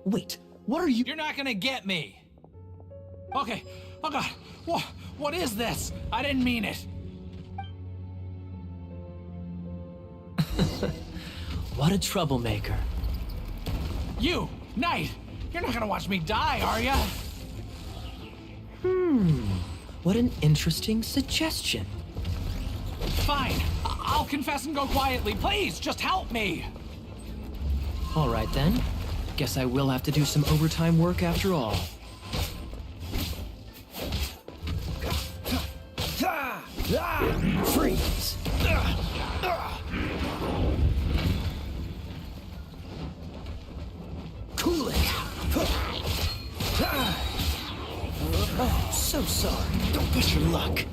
Wait, what are you— You're not gonna get me. Okay. Oh God. What is this? I didn't mean it. What a troublemaker. You, Knight, you're not gonna watch me die, are ya? What an interesting suggestion. Fine. I'll confess and go quietly. Please, just help me. All right then. Guess I will have to do some overtime work after all. Freeze! Cool it! Oh, so sorry. Don't push your luck.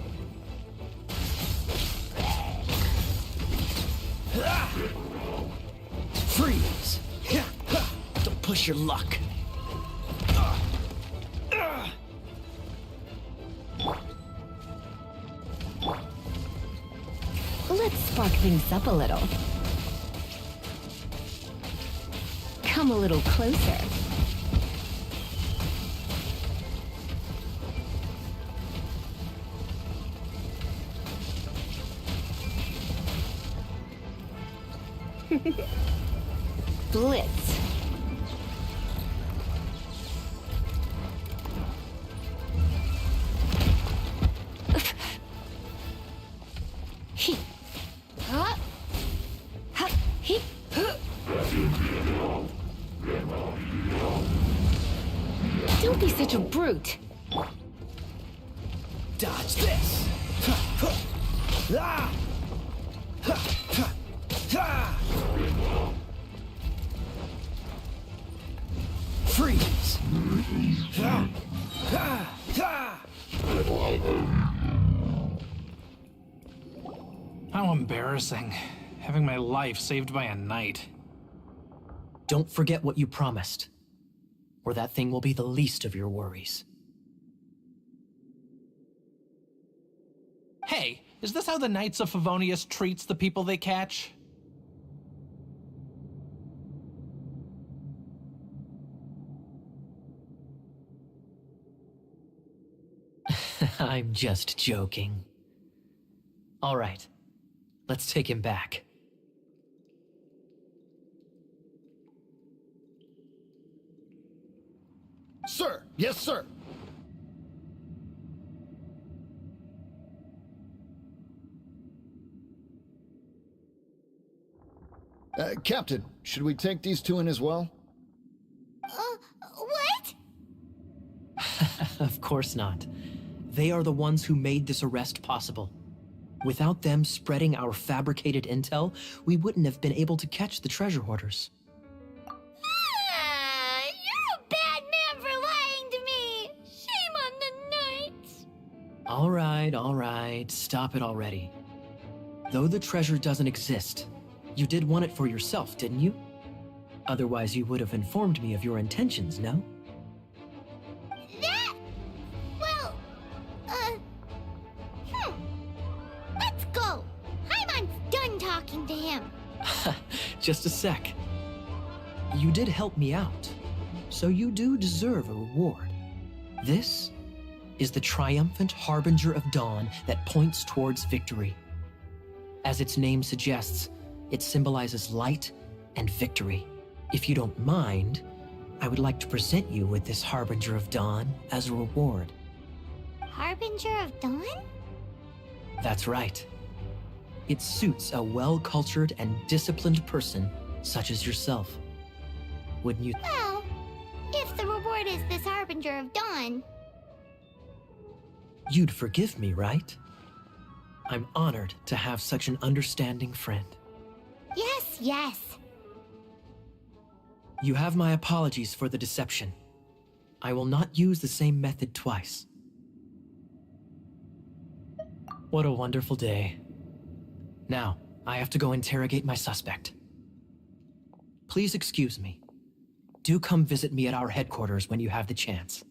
Freeze! Don't push your luck. Let's spark things up a little. Come a little closer. Blitz. Huh? Ha, he, Don't be such a brute. Dodge this! Freeze! How embarrassing. Having my life saved by a knight. Don't forget what you promised, or that thing will be the least of your worries. Hey, is this how the Knights of Favonius treats the people they catch? I'm just joking. All right, let's take him back. Sir! Yes, sir! Captain, should we take these two in as well? What? Of course not. They are the ones who made this arrest possible. Without them spreading our fabricated intel, we wouldn't have been able to catch the treasure hoarders. You're a bad man for lying to me! Shame on the Knights! All right, stop it already. Though the treasure doesn't exist, you did want it for yourself, didn't you? Otherwise, you would have informed me of your intentions, no? That... well... Let's go! Hyman's done talking to him. Just a sec. You did help me out, so you do deserve a reward. This is the triumphant harbinger of dawn that points towards victory. As its name suggests, it symbolizes light and victory. If you don't mind, I would like to present you with this harbinger of dawn as a reward. Harbinger of Dawn? That's right. It suits a well-cultured and disciplined person such as yourself. Wouldn't you? Well, if the reward is this Harbinger of Dawn. You'd forgive me, right? I'm honored to have such an understanding friend. Yes, yes. You have my apologies for the deception. I will not use the same method twice. What a wonderful day. Now, I have to go interrogate my suspect. Please excuse me. Do come visit me at our headquarters when you have the chance.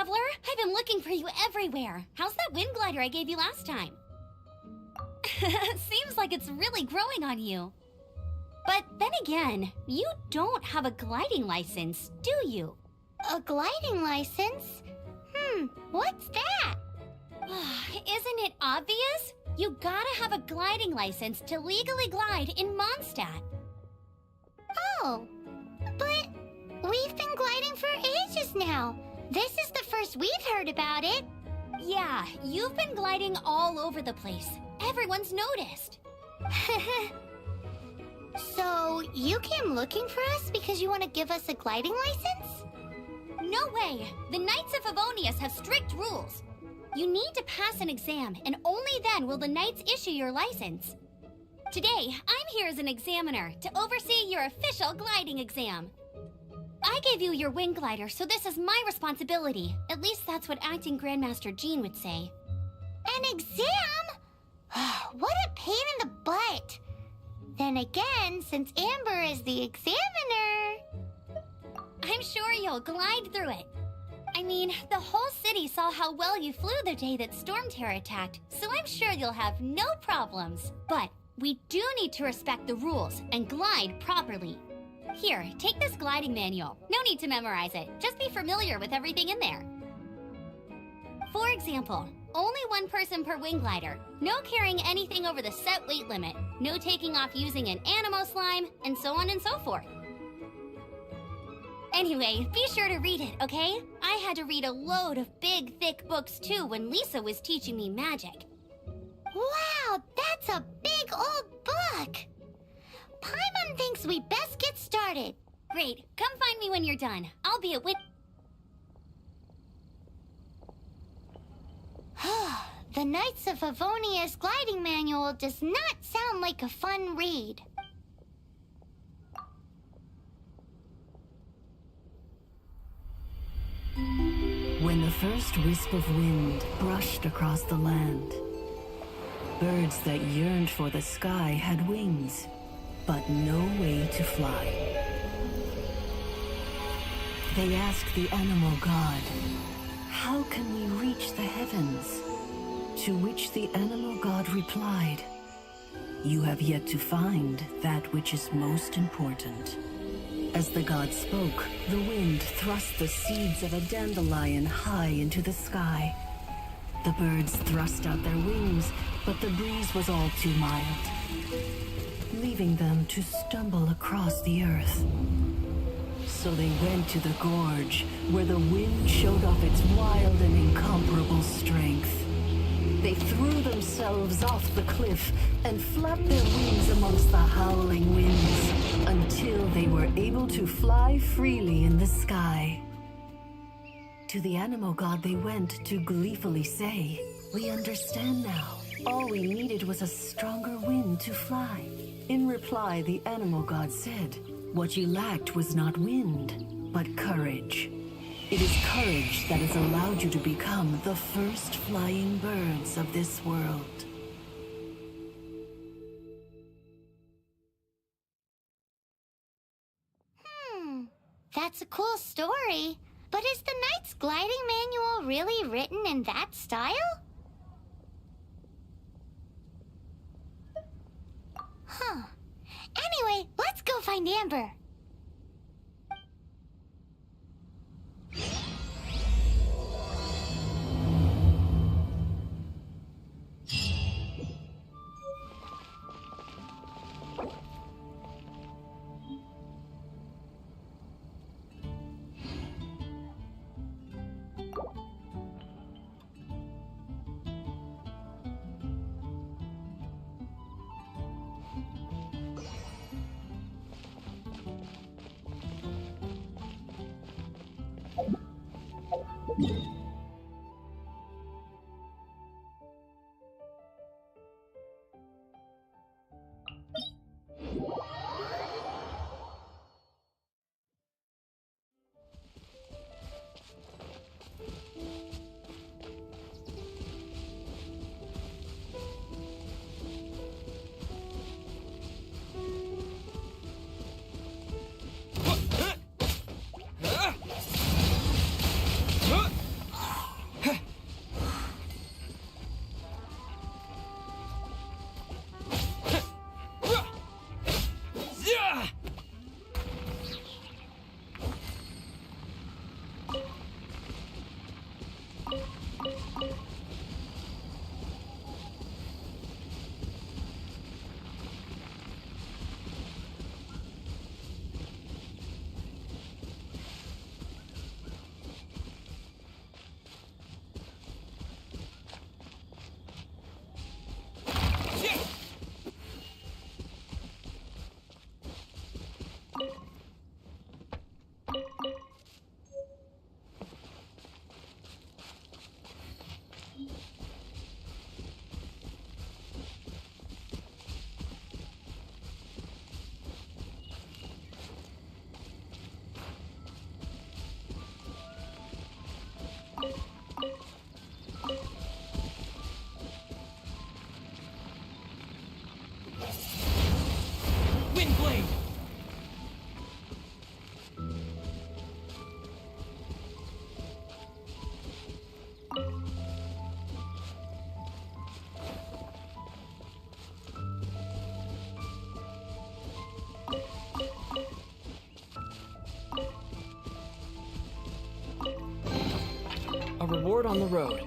Traveler. I've been looking for you everywhere. How's that wind glider I gave you last time? Seems like it's really growing on you. But then again, you don't have a gliding license, do you? A gliding license? What's that? Isn't it obvious? You gotta have a gliding license to legally glide in Mondstadt. Oh, but we've been gliding for ages now. This is the first we've heard about it. Yeah, you've been gliding all over the place. Everyone's noticed. So, you came looking for us because you want to give us a gliding license? No way! The Knights of Favonius have strict rules. You need to pass an exam, and only then will the Knights issue your license. Today, I'm here as an examiner to oversee your official gliding exam. I gave you your wing glider, so this is my responsibility. At least that's what Acting Grandmaster Jean would say. An exam? What a pain in the butt. Then again, since Amber is the examiner, I'm sure you'll glide through it. I mean, the whole city saw how well you flew the day that Storm Terror attacked, so I'm sure you'll have no problems. But we do need to respect the rules and glide properly. Here, take this gliding manual. No need to memorize it. Just be familiar with everything in there. For example, only one person per wing glider. No carrying anything over the set weight limit. No taking off using an animo slime, and so on and so forth. Anyway, be sure to read it, okay? I had to read a load of big, thick books too when Lisa was teaching me magic. Wow, that's a big old book! Paimon thinks we best get started. Great, come find me when you're done. I'll be at The Knights of Favonius gliding manual does not sound like a fun read. When the first wisp of wind brushed across the land, birds that yearned for the sky had wings, but no way to fly. They asked the animal god, "How can we reach the heavens?" To which the animal god replied, "You have yet to find that which is most important." As the god spoke, the wind thrust the seeds of a dandelion high into the sky. The birds thrust out their wings, but the breeze was all too mild, leaving them to stumble across the earth. So they went to the gorge, where the wind showed off its wild and incomparable strength. They threw themselves off the cliff and flapped their wings amongst the howling winds until they were able to fly freely in the sky. To the animal god they went to gleefully say, "We understand now. All we needed was a stronger wind to fly." In reply, the animal god said, "What you lacked was not wind, but courage. It is courage that has allowed you to become the first flying birds of this world." That's a cool story. But is the Knight's gliding manual really written in that style? Anyway, let's go find Amber. A reward on the road.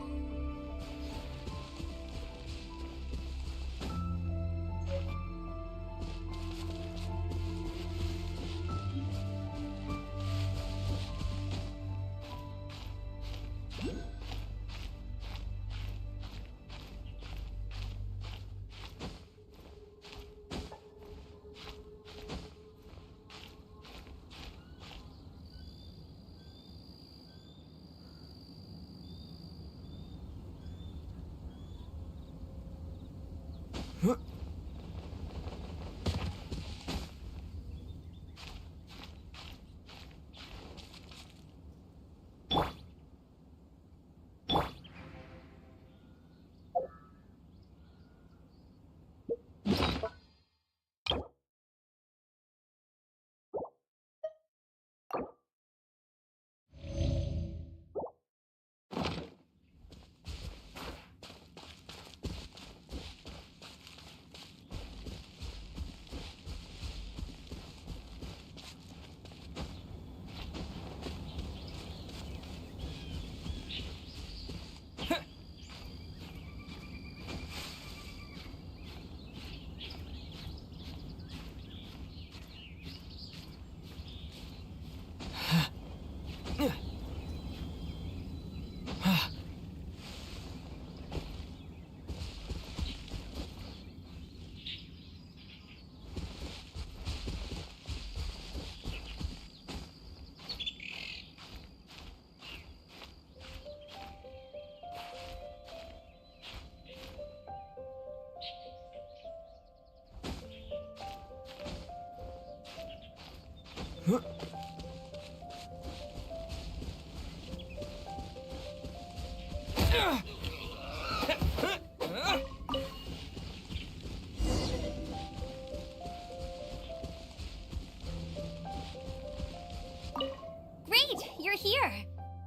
Great, you're here.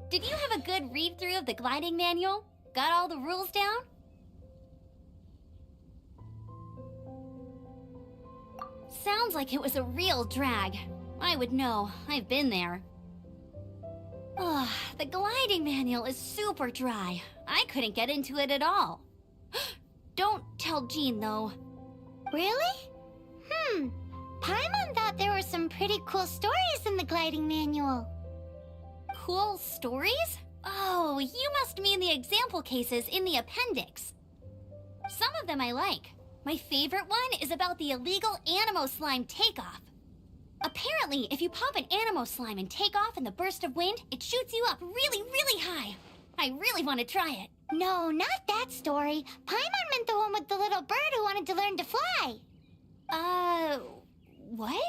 Did you have a good read-through of the gliding manual? Got all the rules down? Sounds like it was a real drag. I would know. I've been there. Ugh, the gliding manual is super dry. I couldn't get into it at all. Don't tell Jean, though. Really? Paimon thought there were some pretty cool stories in the gliding manual. Cool stories? Oh, you must mean the example cases in the appendix. Some of them I like. My favorite one is about the illegal Animo slime takeoff. Apparently, if you pop an Animo slime and take off in the burst of wind, it shoots you up really, really high. I really want to try it. No, not that story. Paimon meant the one with the little bird who wanted to learn to fly. What?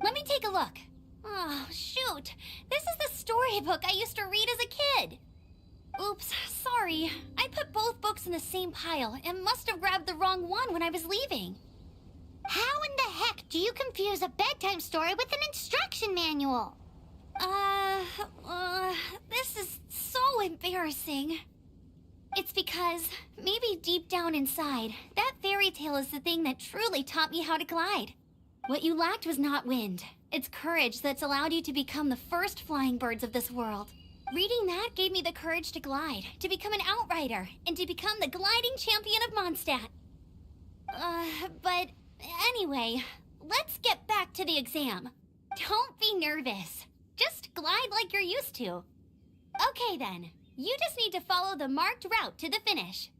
Let me take a look. Oh, shoot. This is the storybook I used to read as a kid. Oops, sorry. I put both books in the same pile and must have grabbed the wrong one when I was leaving. How in the heck do you confuse a bedtime story with an instruction manual? This is so embarrassing. It's because, maybe deep down inside, that fairy tale is the thing that truly taught me how to glide. What you lacked was not wind. It's courage that's allowed you to become the first flying birds of this world. Reading that gave me the courage to glide, to become an outrider, and to become the gliding champion of Mondstadt. But anyway, let's get back to the exam. Don't be nervous. Just glide like you're used to. Okay then, you just need to follow the marked route to the finish.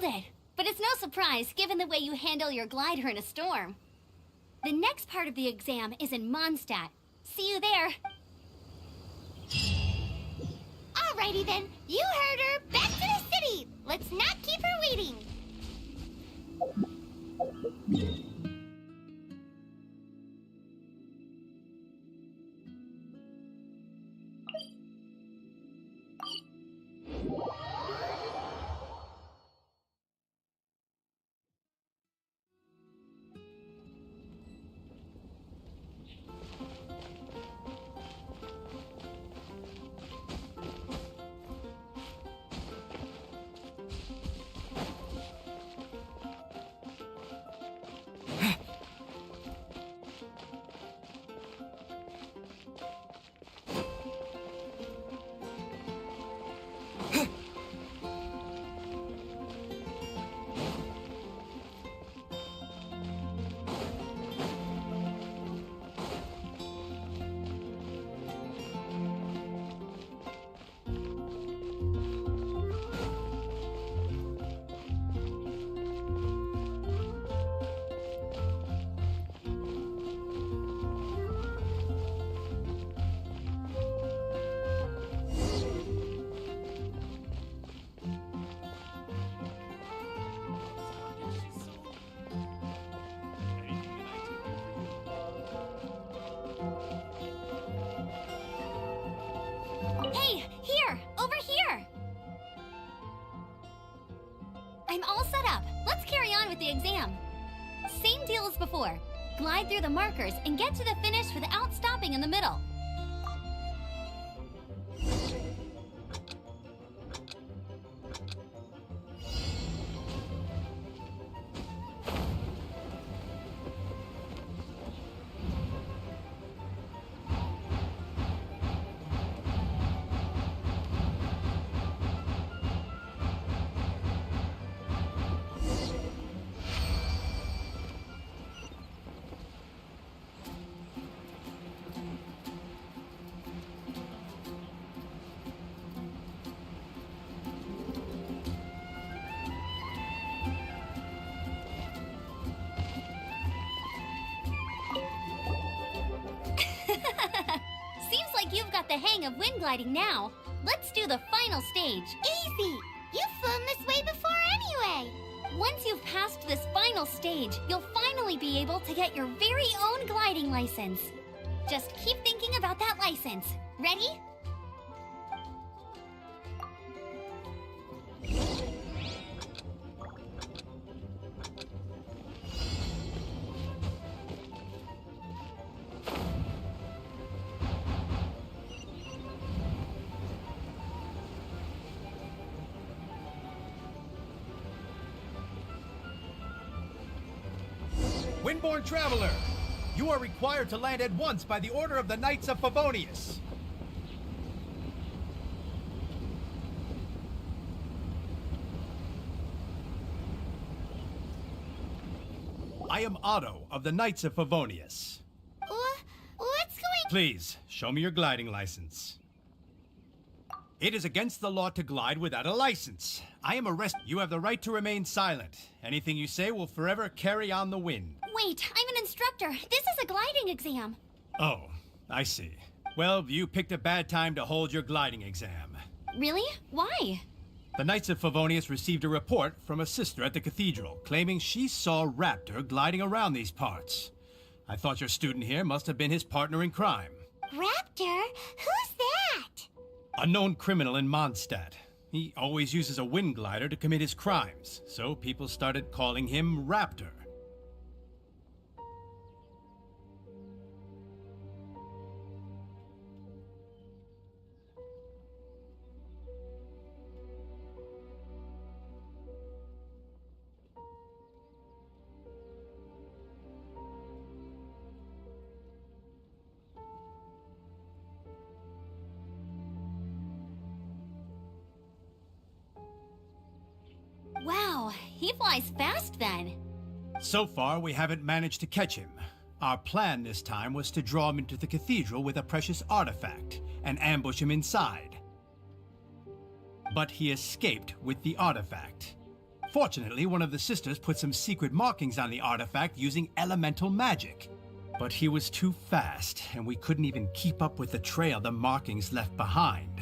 it! But it's no surprise, given the way you handle your glider in a storm. The next part of the exam is in Mondstadt. See you there. Alrighty then, you heard her. Back to the city! Let's not keep her waiting. Hey, here! Over here! I'm all set up. Let's carry on with the exam. Same deal as before. Glide through the markers and get to the finish without stopping in the middle. Seems like you've got the hang of wind gliding now. Let's do the final stage. Easy! You've flown this way before anyway! Once you've passed this final stage, you'll finally be able to get your very own gliding license. Just keep thinking about that license. Ready? Windborne Traveler, you are required to land at once by the order of the Knights of Favonius. I am Otto of the Knights of Favonius. What's going... Please, show me your gliding license. It is against the law to glide without a license. I am arrested. You have the right to remain silent. Anything you say will forever carry on the wind. Wait, I'm an instructor. This is a gliding exam. Oh, I see. Well, you picked a bad time to hold your gliding exam. Really? Why? The Knights of Favonius received a report from a sister at the cathedral claiming she saw Raptor gliding around these parts. I thought your student here must have been his partner in crime. Raptor? Who's that? A known criminal in Mondstadt. He always uses a wind glider to commit his crimes, so people started calling him Raptor. Wow, he flies fast then. So far, we haven't managed to catch him. Our plan this time was to draw him into the cathedral with a precious artifact and ambush him inside. But he escaped with the artifact. Fortunately, one of the sisters put some secret markings on the artifact using elemental magic. But he was too fast, and we couldn't even keep up with the trail the markings left behind.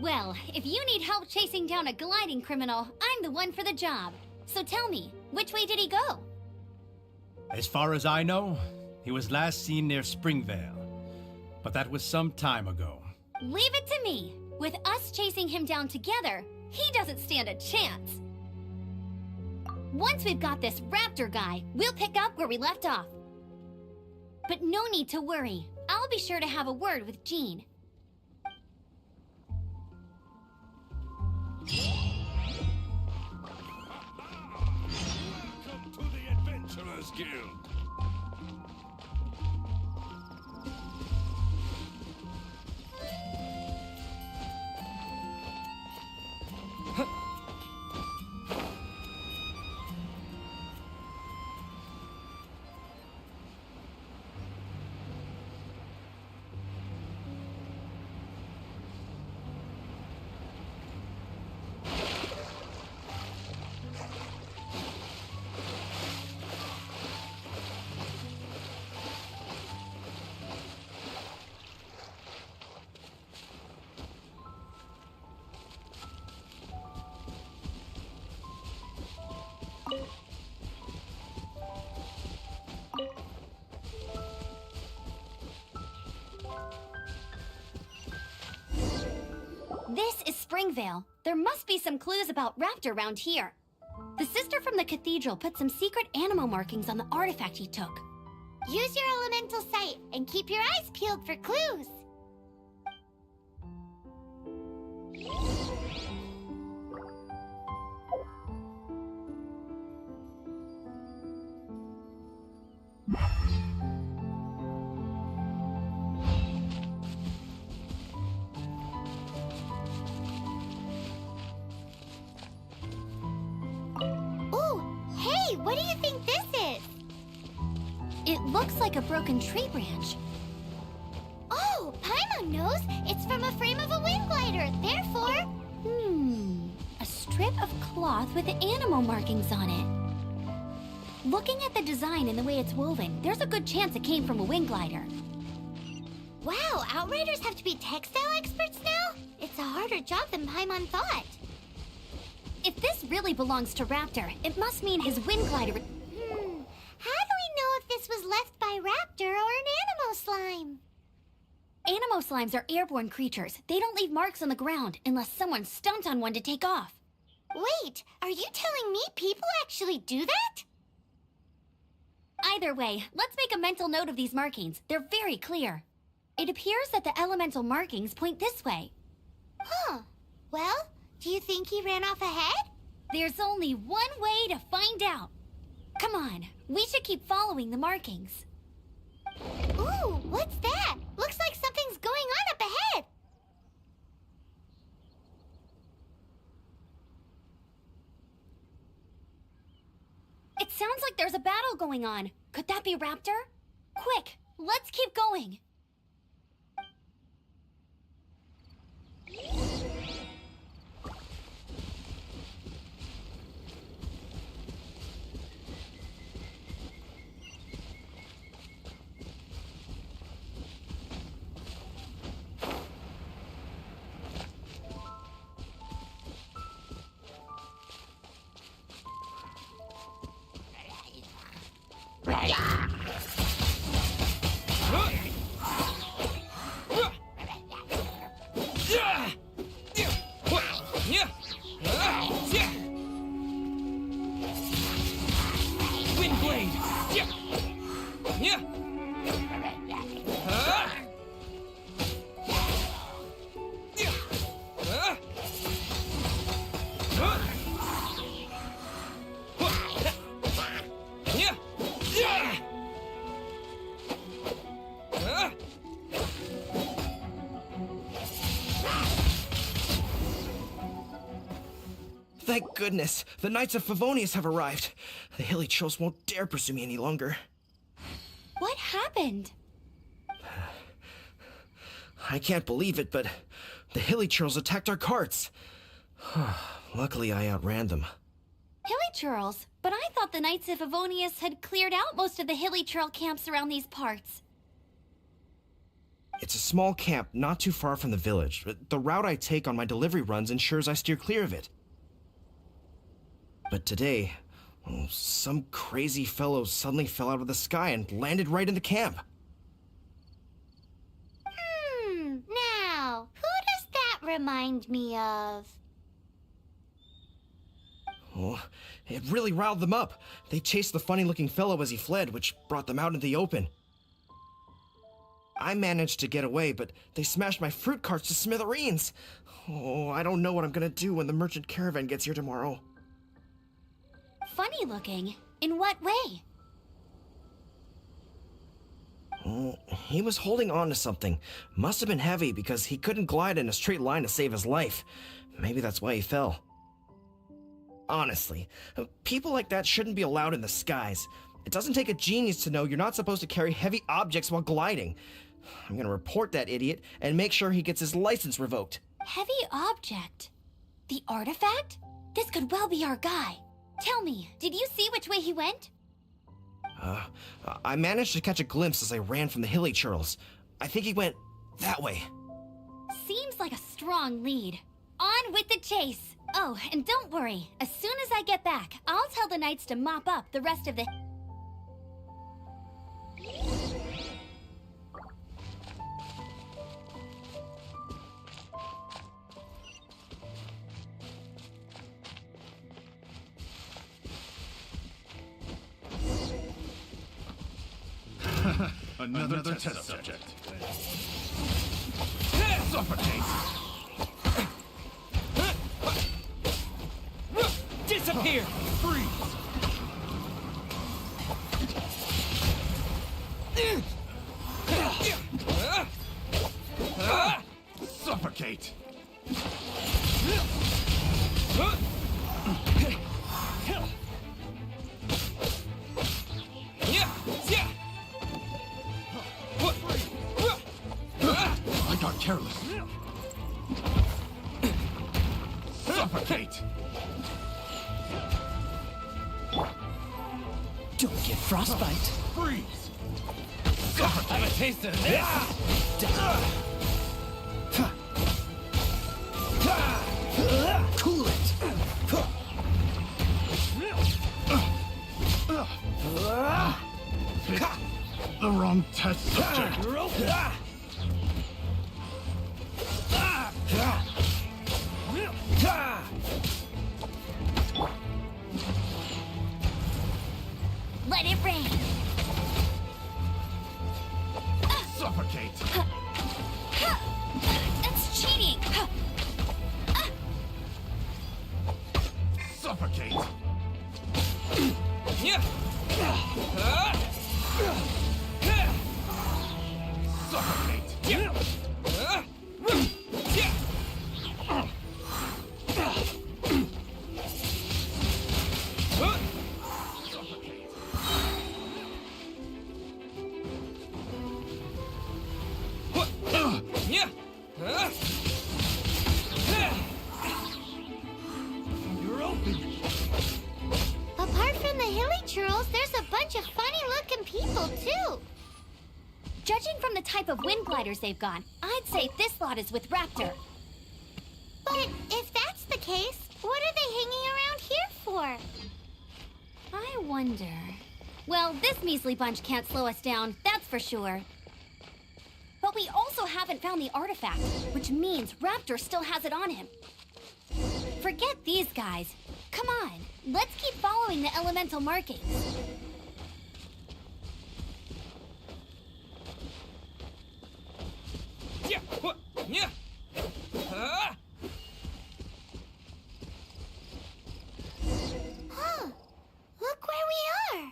Well, if you need help chasing down a gliding criminal, I'm the one for the job. So tell me, which way did he go? As far as I know, he was last seen near Springvale. But that was some time ago. Leave it to me. With us chasing him down together, he doesn't stand a chance. Once we've got this raptor guy, we'll pick up where we left off. But no need to worry. I'll be sure to have a word with Jean. Welcome to the Adventurers Guild. This is Springvale. There must be some clues about Raptor around here. The sister from the cathedral put some secret animal markings on the artifact he took. Use your elemental sight and keep your eyes peeled for clues. What do you think this is? It looks like a broken tree branch. Oh, Paimon knows. It's from a frame of a wind glider. Therefore... A strip of cloth with animal markings on it. Looking at the design and the way it's woven, there's a good chance it came from a wind glider. Wow, Outriders have to be textile experts now? It's a harder job than Paimon thought. If this really belongs to Raptor, it must mean his wind glider... How do we know if this was left by Raptor or an animal slime? Animo slimes are airborne creatures. They don't leave marks on the ground unless someone stomped on one to take off. Wait, are you telling me people actually do that? Either way, let's make a mental note of these markings. They're very clear. It appears that the elemental markings point this way. Huh. Well, do you think he ran off ahead? There's only one way to find out. Come on, we should keep following the markings. Ooh, what's that? Looks like something's going on up ahead. It sounds like there's a battle going on. Could that be Raptor? Quick, let's keep going. Thank goodness, the Knights of Favonius have arrived. The Hilly Trolls won't dare pursue me any longer. What happened? I can't believe it, but the Hilly Trolls attacked our carts. Luckily, I outran them. Hilly churls, but I thought the Knights of Favonius had cleared out most of the hilly churl camps around these parts. It's a small camp not too far from the village. The route I take on my delivery runs ensures I steer clear of it. But today, some crazy fellow suddenly fell out of the sky and landed right in the camp. Now, who does that remind me of? Oh, it really riled them up. They chased the funny-looking fellow as he fled, which brought them out into the open. I managed to get away, but they smashed my fruit carts to smithereens. Oh, I don't know what I'm gonna do when the merchant caravan gets here tomorrow. Funny looking? In what way? Oh, he was holding on to something. Must have been heavy because he couldn't glide in a straight line to save his life. Maybe that's why he fell. Honestly, people like that shouldn't be allowed in the skies. It doesn't take a genius to know you're not supposed to carry heavy objects while gliding. I'm gonna report that idiot and make sure he gets his license revoked. Heavy object? The artifact? This could well be our guy. Tell me, did you see which way he went? I managed to catch a glimpse as I ran from the hilly churls. I think he went that way. Seems like a strong lead. On with the chase. Oh, and don't worry. As soon as I get back, I'll tell the knights to mop up the rest of the... Another test subject. Suffocate! Disappear! Freeze! Suffocate! I got careless. Suffocate! Don't get frostbite. Freeze! Have a taste of this! Cool it. Pick the wrong test subject. Let it rain. Suffocate! That's cheating. Suffocate! You're open. Apart from the hilly churls, there's a bunch of funny-looking people, too. Judging from the type of wind gliders they've got, I'd say this lot is with Raptor. But if that's the case, what are they hanging around here for? I wonder... Well, this measly bunch can't slow us down, that's for sure. But we also haven't found the artifact, which means Raptor still has it on him. Forget these guys. Come on, let's keep following the elemental markings. Huh. Look where we are.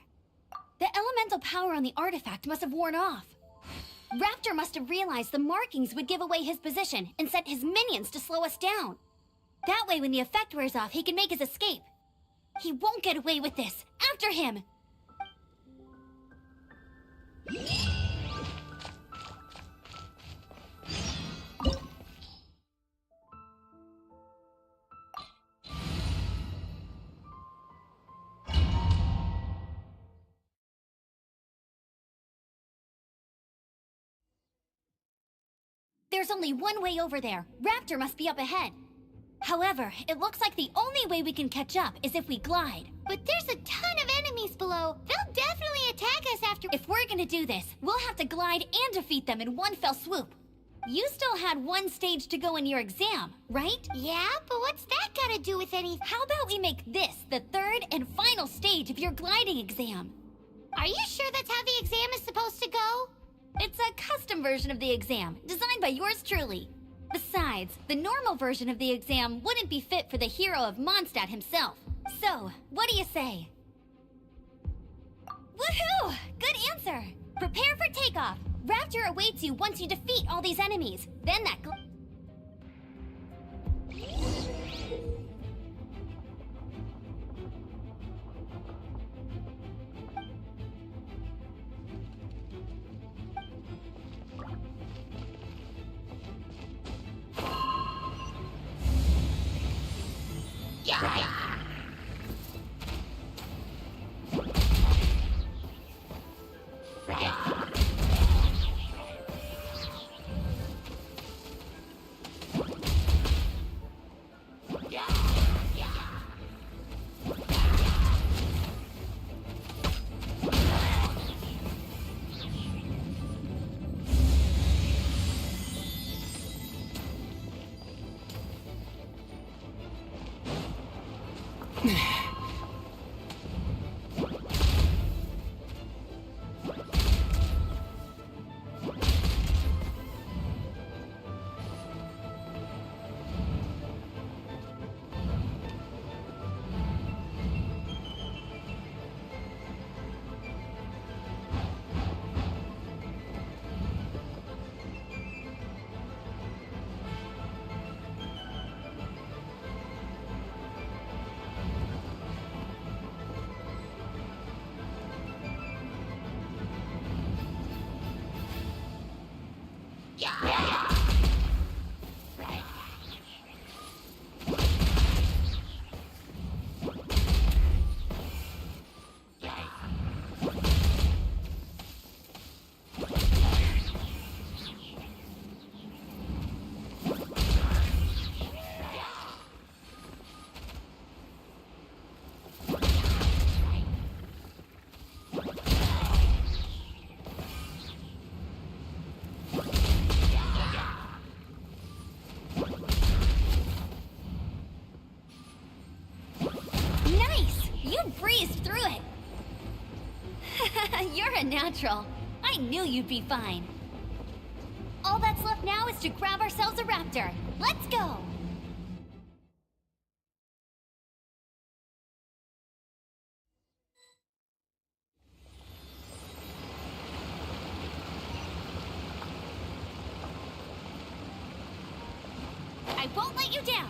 The elemental power on the artifact must have worn off. Raptor must have realized the markings would give away his position and sent his minions to slow us down. That way, when the effect wears off, he can make his escape. He won't get away with this. After him! There's only one way over there. Raptor must be up ahead. However, it looks like the only way we can catch up is if we glide. But there's a ton of enemies below. They'll definitely attack us after— If we're gonna do this, we'll have to glide and defeat them in one fell swoop. You still had one stage to go in your exam, right? Yeah, but what's that gotta do with anything? How about we make this the third and final stage of your gliding exam? Are you sure that's how the exam is supposed to go? It's a custom version of the exam, designed by yours truly. Besides, the normal version of the exam wouldn't be fit for the hero of Mondstadt himself. So, what do you say? Woohoo! Good answer! Prepare for takeoff. Raptor awaits you once you defeat all these enemies. Then that breezed through it. You're a natural. I knew you'd be fine. All that's left now is to grab ourselves a raptor. Let's go! I won't let you down!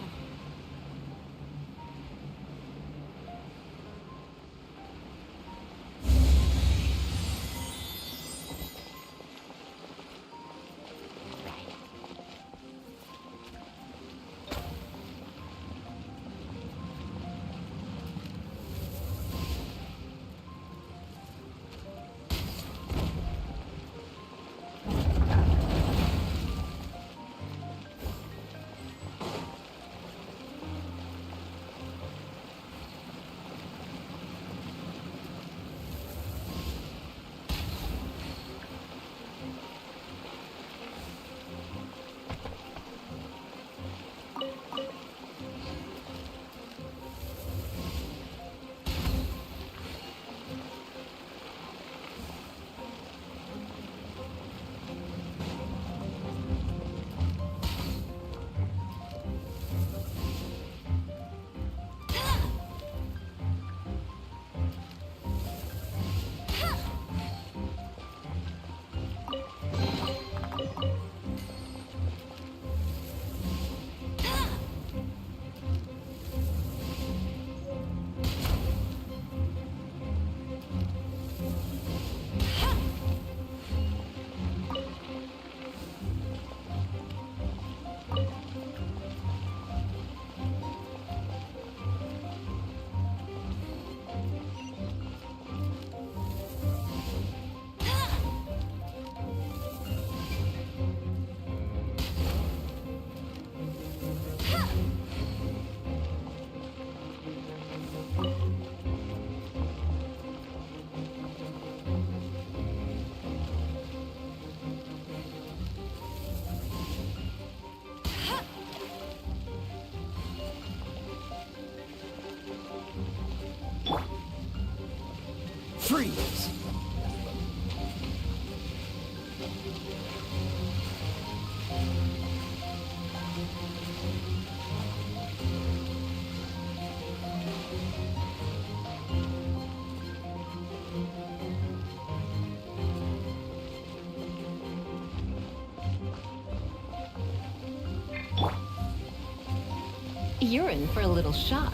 You're in for a little shock.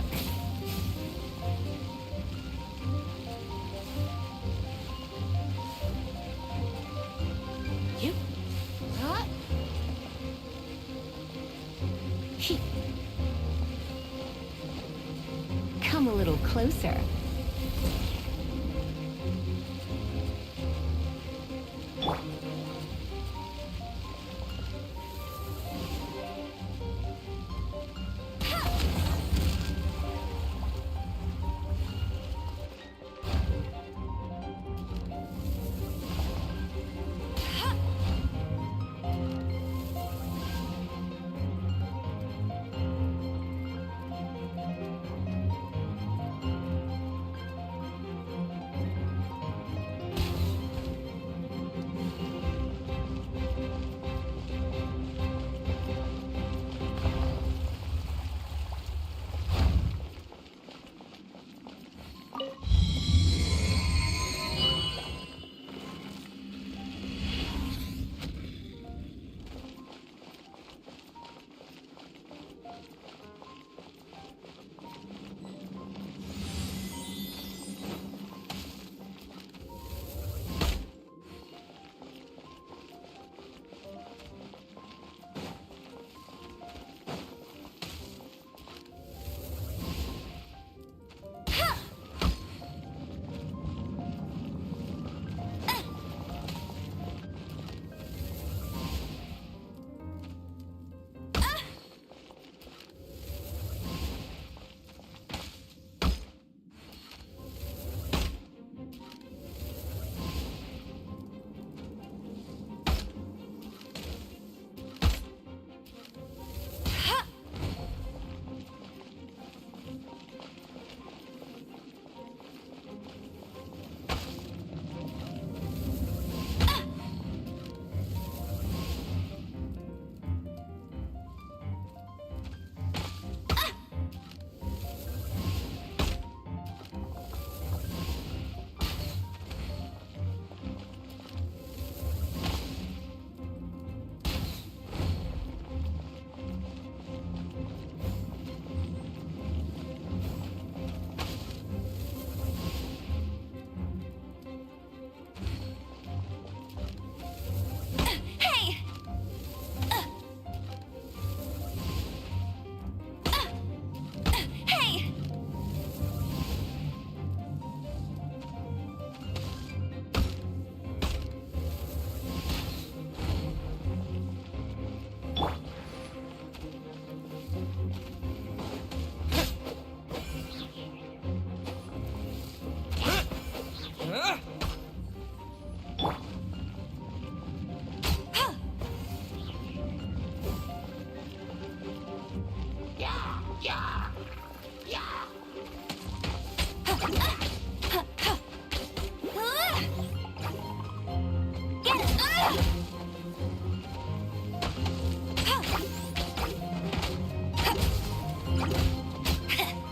You? Huh? Come a little closer.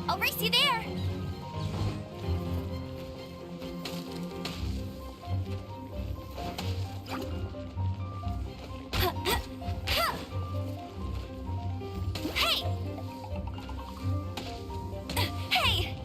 I'll race you there! Hey! Hey!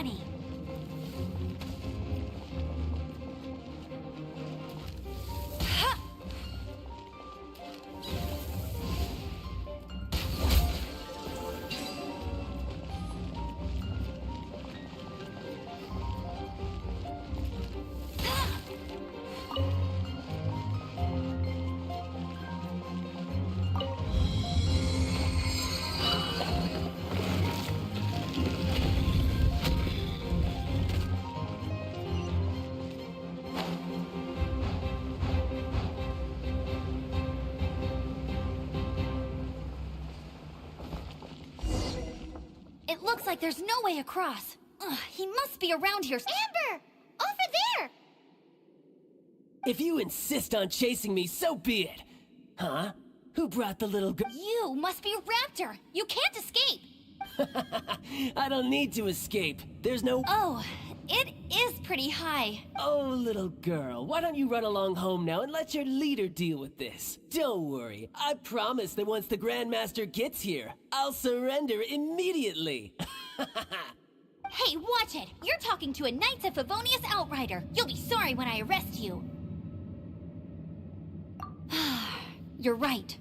funny. It looks like there's no way across. Ugh, he must be around here. Amber! Over there! If you insist on chasing me, so be it. Huh? Who brought the little girl? You must be a raptor. You can't escape. I don't need to escape. There's no... Oh, it is pretty high. Oh, little girl, why don't you run along home now and let your leader deal with this? Don't worry, I promise that once the Grandmaster gets here, I'll surrender immediately. Hey, watch it! You're talking to a Knights of Favonius outrider. You'll be sorry when I arrest you. You're right.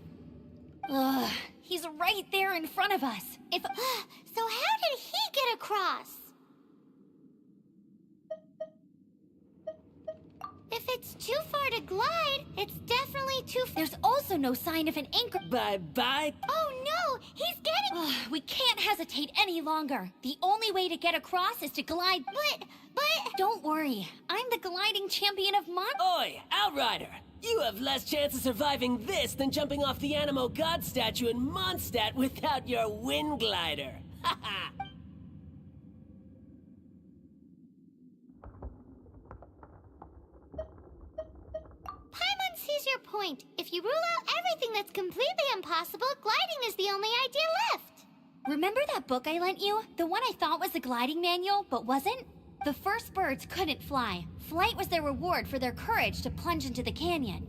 Ugh, he's right there in front of us. If... So how did he get across? If it's too far to glide, it's definitely too far. There's also no sign of an anchor. Bye-bye. Oh no, he's getting... We can't hesitate any longer. The only way to get across is to glide. But... Don't worry, I'm the gliding champion of Mon... Oi, Outrider! You have less chance of surviving this than jumping off the Animo God statue in Mondstadt without your wind glider. Haha! Paimon sees your point. If you rule out everything that's completely impossible, gliding is the only idea left. Remember that book I lent you? The one I thought was the gliding manual, but wasn't? The first birds couldn't fly. Flight was their reward for their courage to plunge into the canyon.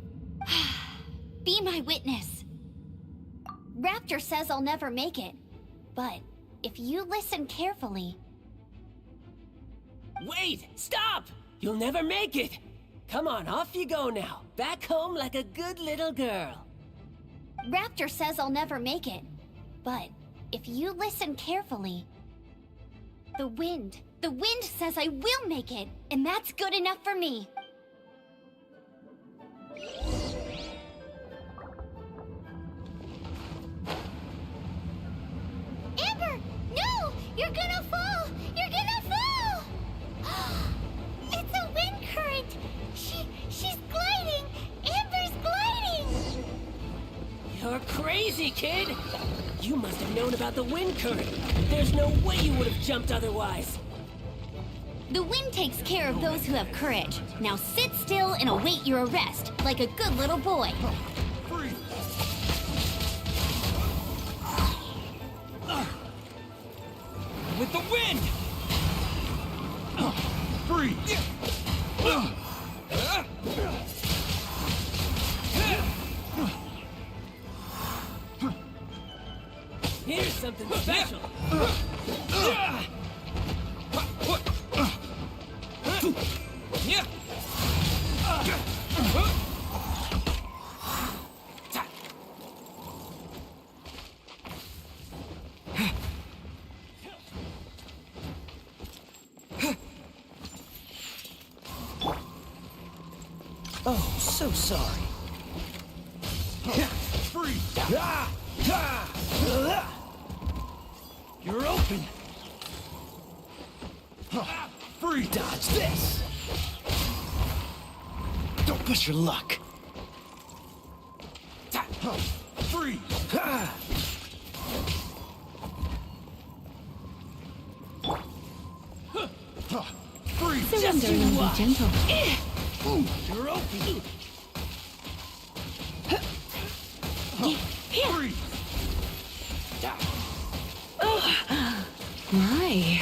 Be my witness. Raptor says I'll never make it. But if you listen carefully... Wait! Stop! You'll never make it! Come on, off you go now. Back home like a good little girl. Raptor says I'll never make it. But if you listen carefully... The wind says I will make it, and that's good enough for me. Amber, no! You're gonna fall! You're gonna fall! It's a wind current! She's gliding! Amber's gliding! You're crazy, kid! You must have known about the wind current. There's no way you would have jumped otherwise. The wind takes care of those who have courage. Now sit still and await your arrest, like a good little boy. With the wind! Freeze! Here's something special. Oh, so sorry. Freeze! You're open! Freeze! Dodge this! Don't push your luck. Freeze! Freeze! Surrender and be gentle. You're open! Freeze! My.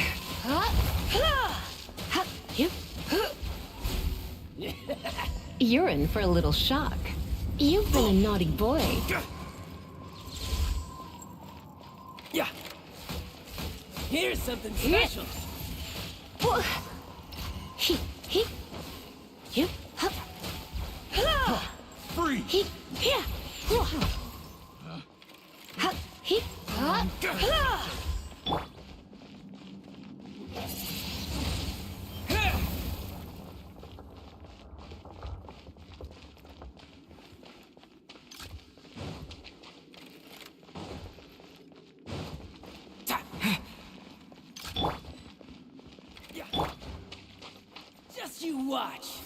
You're in for a little shock. You've been a naughty boy. Yeah. Here's something special. He, you, hup, Free! he, yeah, hup, he, Just you watch.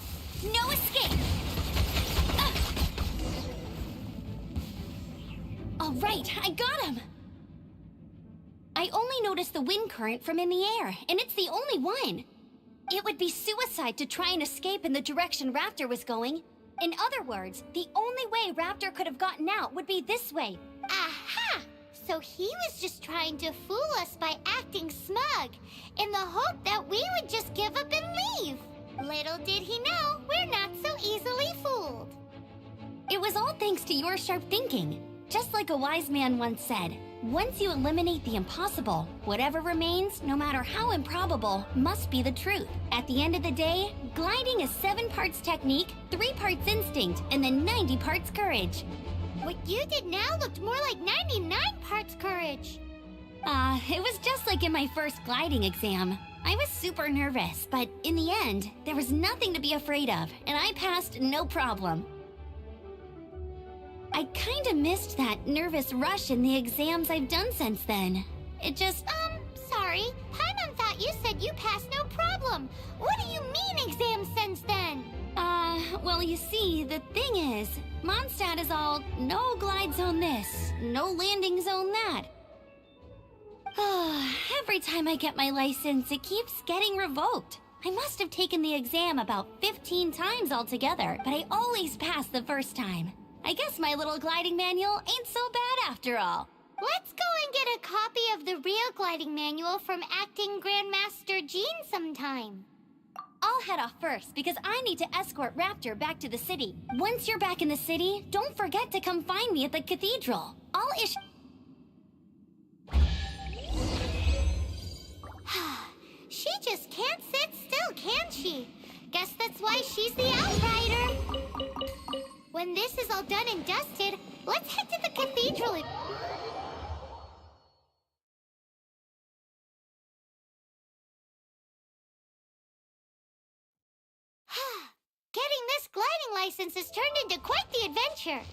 No escape! All right, I got him! I only noticed the wind current from in the air, and it's the only one. It would be suicide to try and escape in the direction Raptor was going. In other words, the only way Raptor could have gotten out would be this way. Aha! So he was just trying to fool us by acting smug, in the hope that we would just give up and leave. Little did he know, we're not so easily fooled. It was all thanks to your sharp thinking. Just like a wise man once said, once you eliminate the impossible, whatever remains, no matter how improbable, must be the truth. At the end of the day, gliding is 7 parts technique, 3 parts instinct, and then 90 parts courage. What you did now looked more like 99 parts courage. It was just like in my first gliding exam. I was super nervous, but in the end, there was nothing to be afraid of, and I passed no problem. I kinda missed that nervous rush in the exams I've done since then. It just... Sorry. Paimon thought you said you passed no problem. What do you mean exams since then? Well, you see, the thing is, Mondstadt is all, no glide zone this, no landing zone that. Every time I get my license, it keeps getting revoked. I must have taken the exam about 15 times altogether, but I always pass the first time. I guess my little gliding manual ain't so bad after all. Let's go and get a copy of the real gliding manual from Acting Grandmaster Jean sometime. I'll head off first because I need to escort Raptor back to the city. Once you're back in the city, don't forget to come find me at the cathedral. I'll issue... She just can't sit still, can she? Guess that's why she's the Outrider. When this is all done and dusted, let's head to the cathedral and... Getting this gliding license has turned into quite the adventure.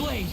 blade!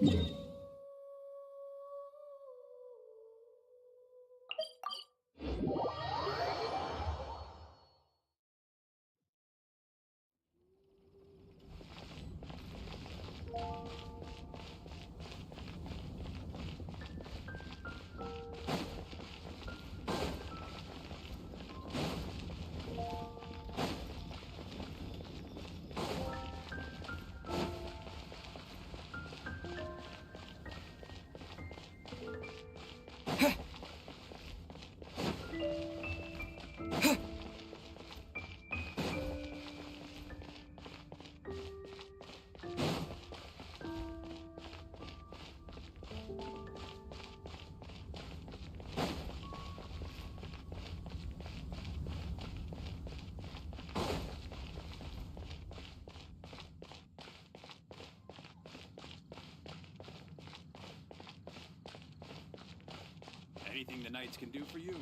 Yeah. Anything the Knights can do for you?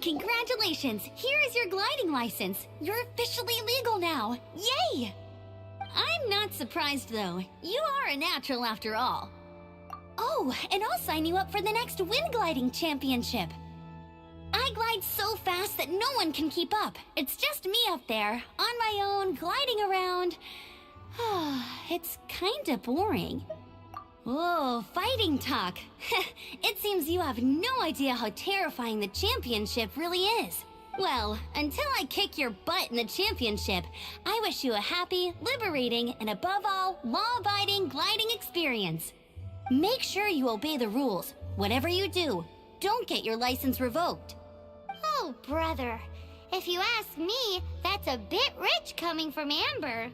Congratulations! Here is your gliding license. You're officially legal now. Yay! I'm not surprised, though. You are a natural after all. Oh, and I'll sign you up for the next wind gliding championship. I glide so fast that no one can keep up. It's just me up there, on my own, gliding around. It's kinda boring. Whoa, fighting talk. It seems you have no idea how terrifying the championship really is. Well, until I kick your butt in the championship, I wish you a happy, liberating, and above all, law-abiding gliding experience. Make sure you obey the rules. Whatever you do, don't get your license revoked. Oh, brother. If you ask me, that's a bit rich coming from Amber.